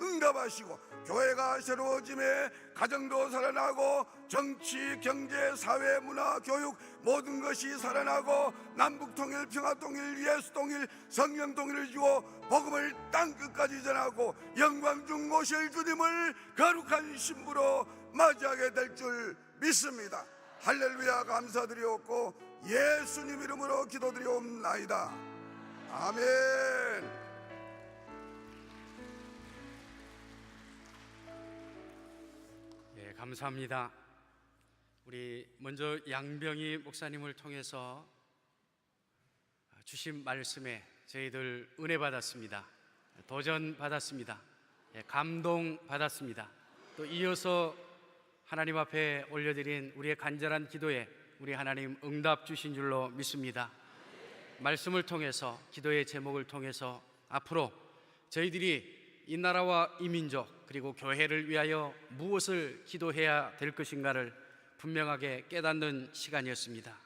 응답하시고 교회가 새로워짐에 가정도 살아나고 정치, 경제, 사회, 문화, 교육 모든 것이 살아나고 남북통일, 평화통일, 예수통일, 성령통일을 주고 복음을 땅끝까지 전하고 영광 중 모실 주님을 거룩한 신부로 맞이하게 될 줄 믿습니다. 할렐루야. 감사드리옵고 예수님 이름으로 기도드리옵나이다. 아멘. 예, 감사합니다. 우리 먼저 양병희 목사님을 통해서 주신 말씀에 저희들 은혜 받았습니다. 도전 받았습니다. 예, 감동 받았습니다. 또 이어서 하나님 앞에 올려드린 우리의 간절한 기도에 우리 하나님 응답 주신 줄로 믿습니다. 말씀을 통해서, 기도의 제목을 통해서 앞으로 저희들이 이 나라와 이 민족 그리고 교회를 위하여 무엇을 기도해야 될 것인가를 분명하게 깨닫는 시간이었습니다.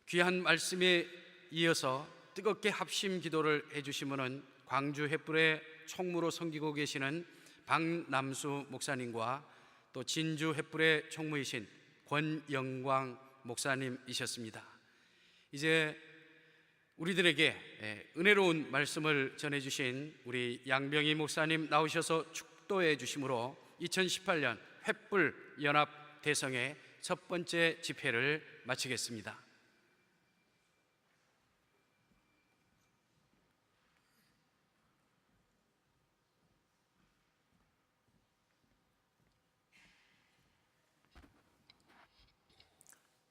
귀한 말씀에 이어서 뜨겁게 합심 기도를 해주시면은 광주 횃불의 총무로 섬기고 계시는 박남수 목사님과 또 진주 횃불의 총무이신 권영광 목사님이셨습니다. 이제 우리들에게 은혜로운 말씀을 전해주신 우리 양병희 목사님 나오셔서 축도해 주심으로 2018년 횃불 연합 대성의 첫 번째 집회를 마치겠습니다.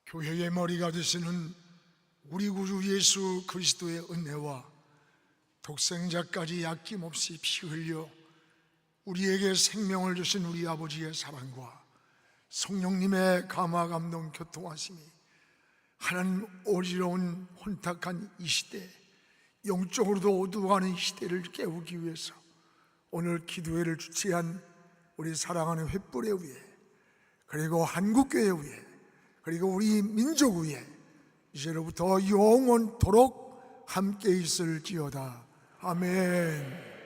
교회의 머리가 되시는 우리 구주 예수 그리스도의 은혜와 독생자까지 아낌없이 피 흘려 우리에게 생명을 주신 우리 아버지의 사랑과 성령님의 감화 감동 교통하심이 하나님 어지러운 혼탁한 이 시대, 영적으로도 어두워가는 이 시대를 깨우기 위해서 오늘 기도회를 주최한 우리 사랑하는 횃불의 위에, 그리고 한국교회 위에, 그리고 우리 민족 위에 이제로부터 영원토록 함께 있을지어다. 아멘.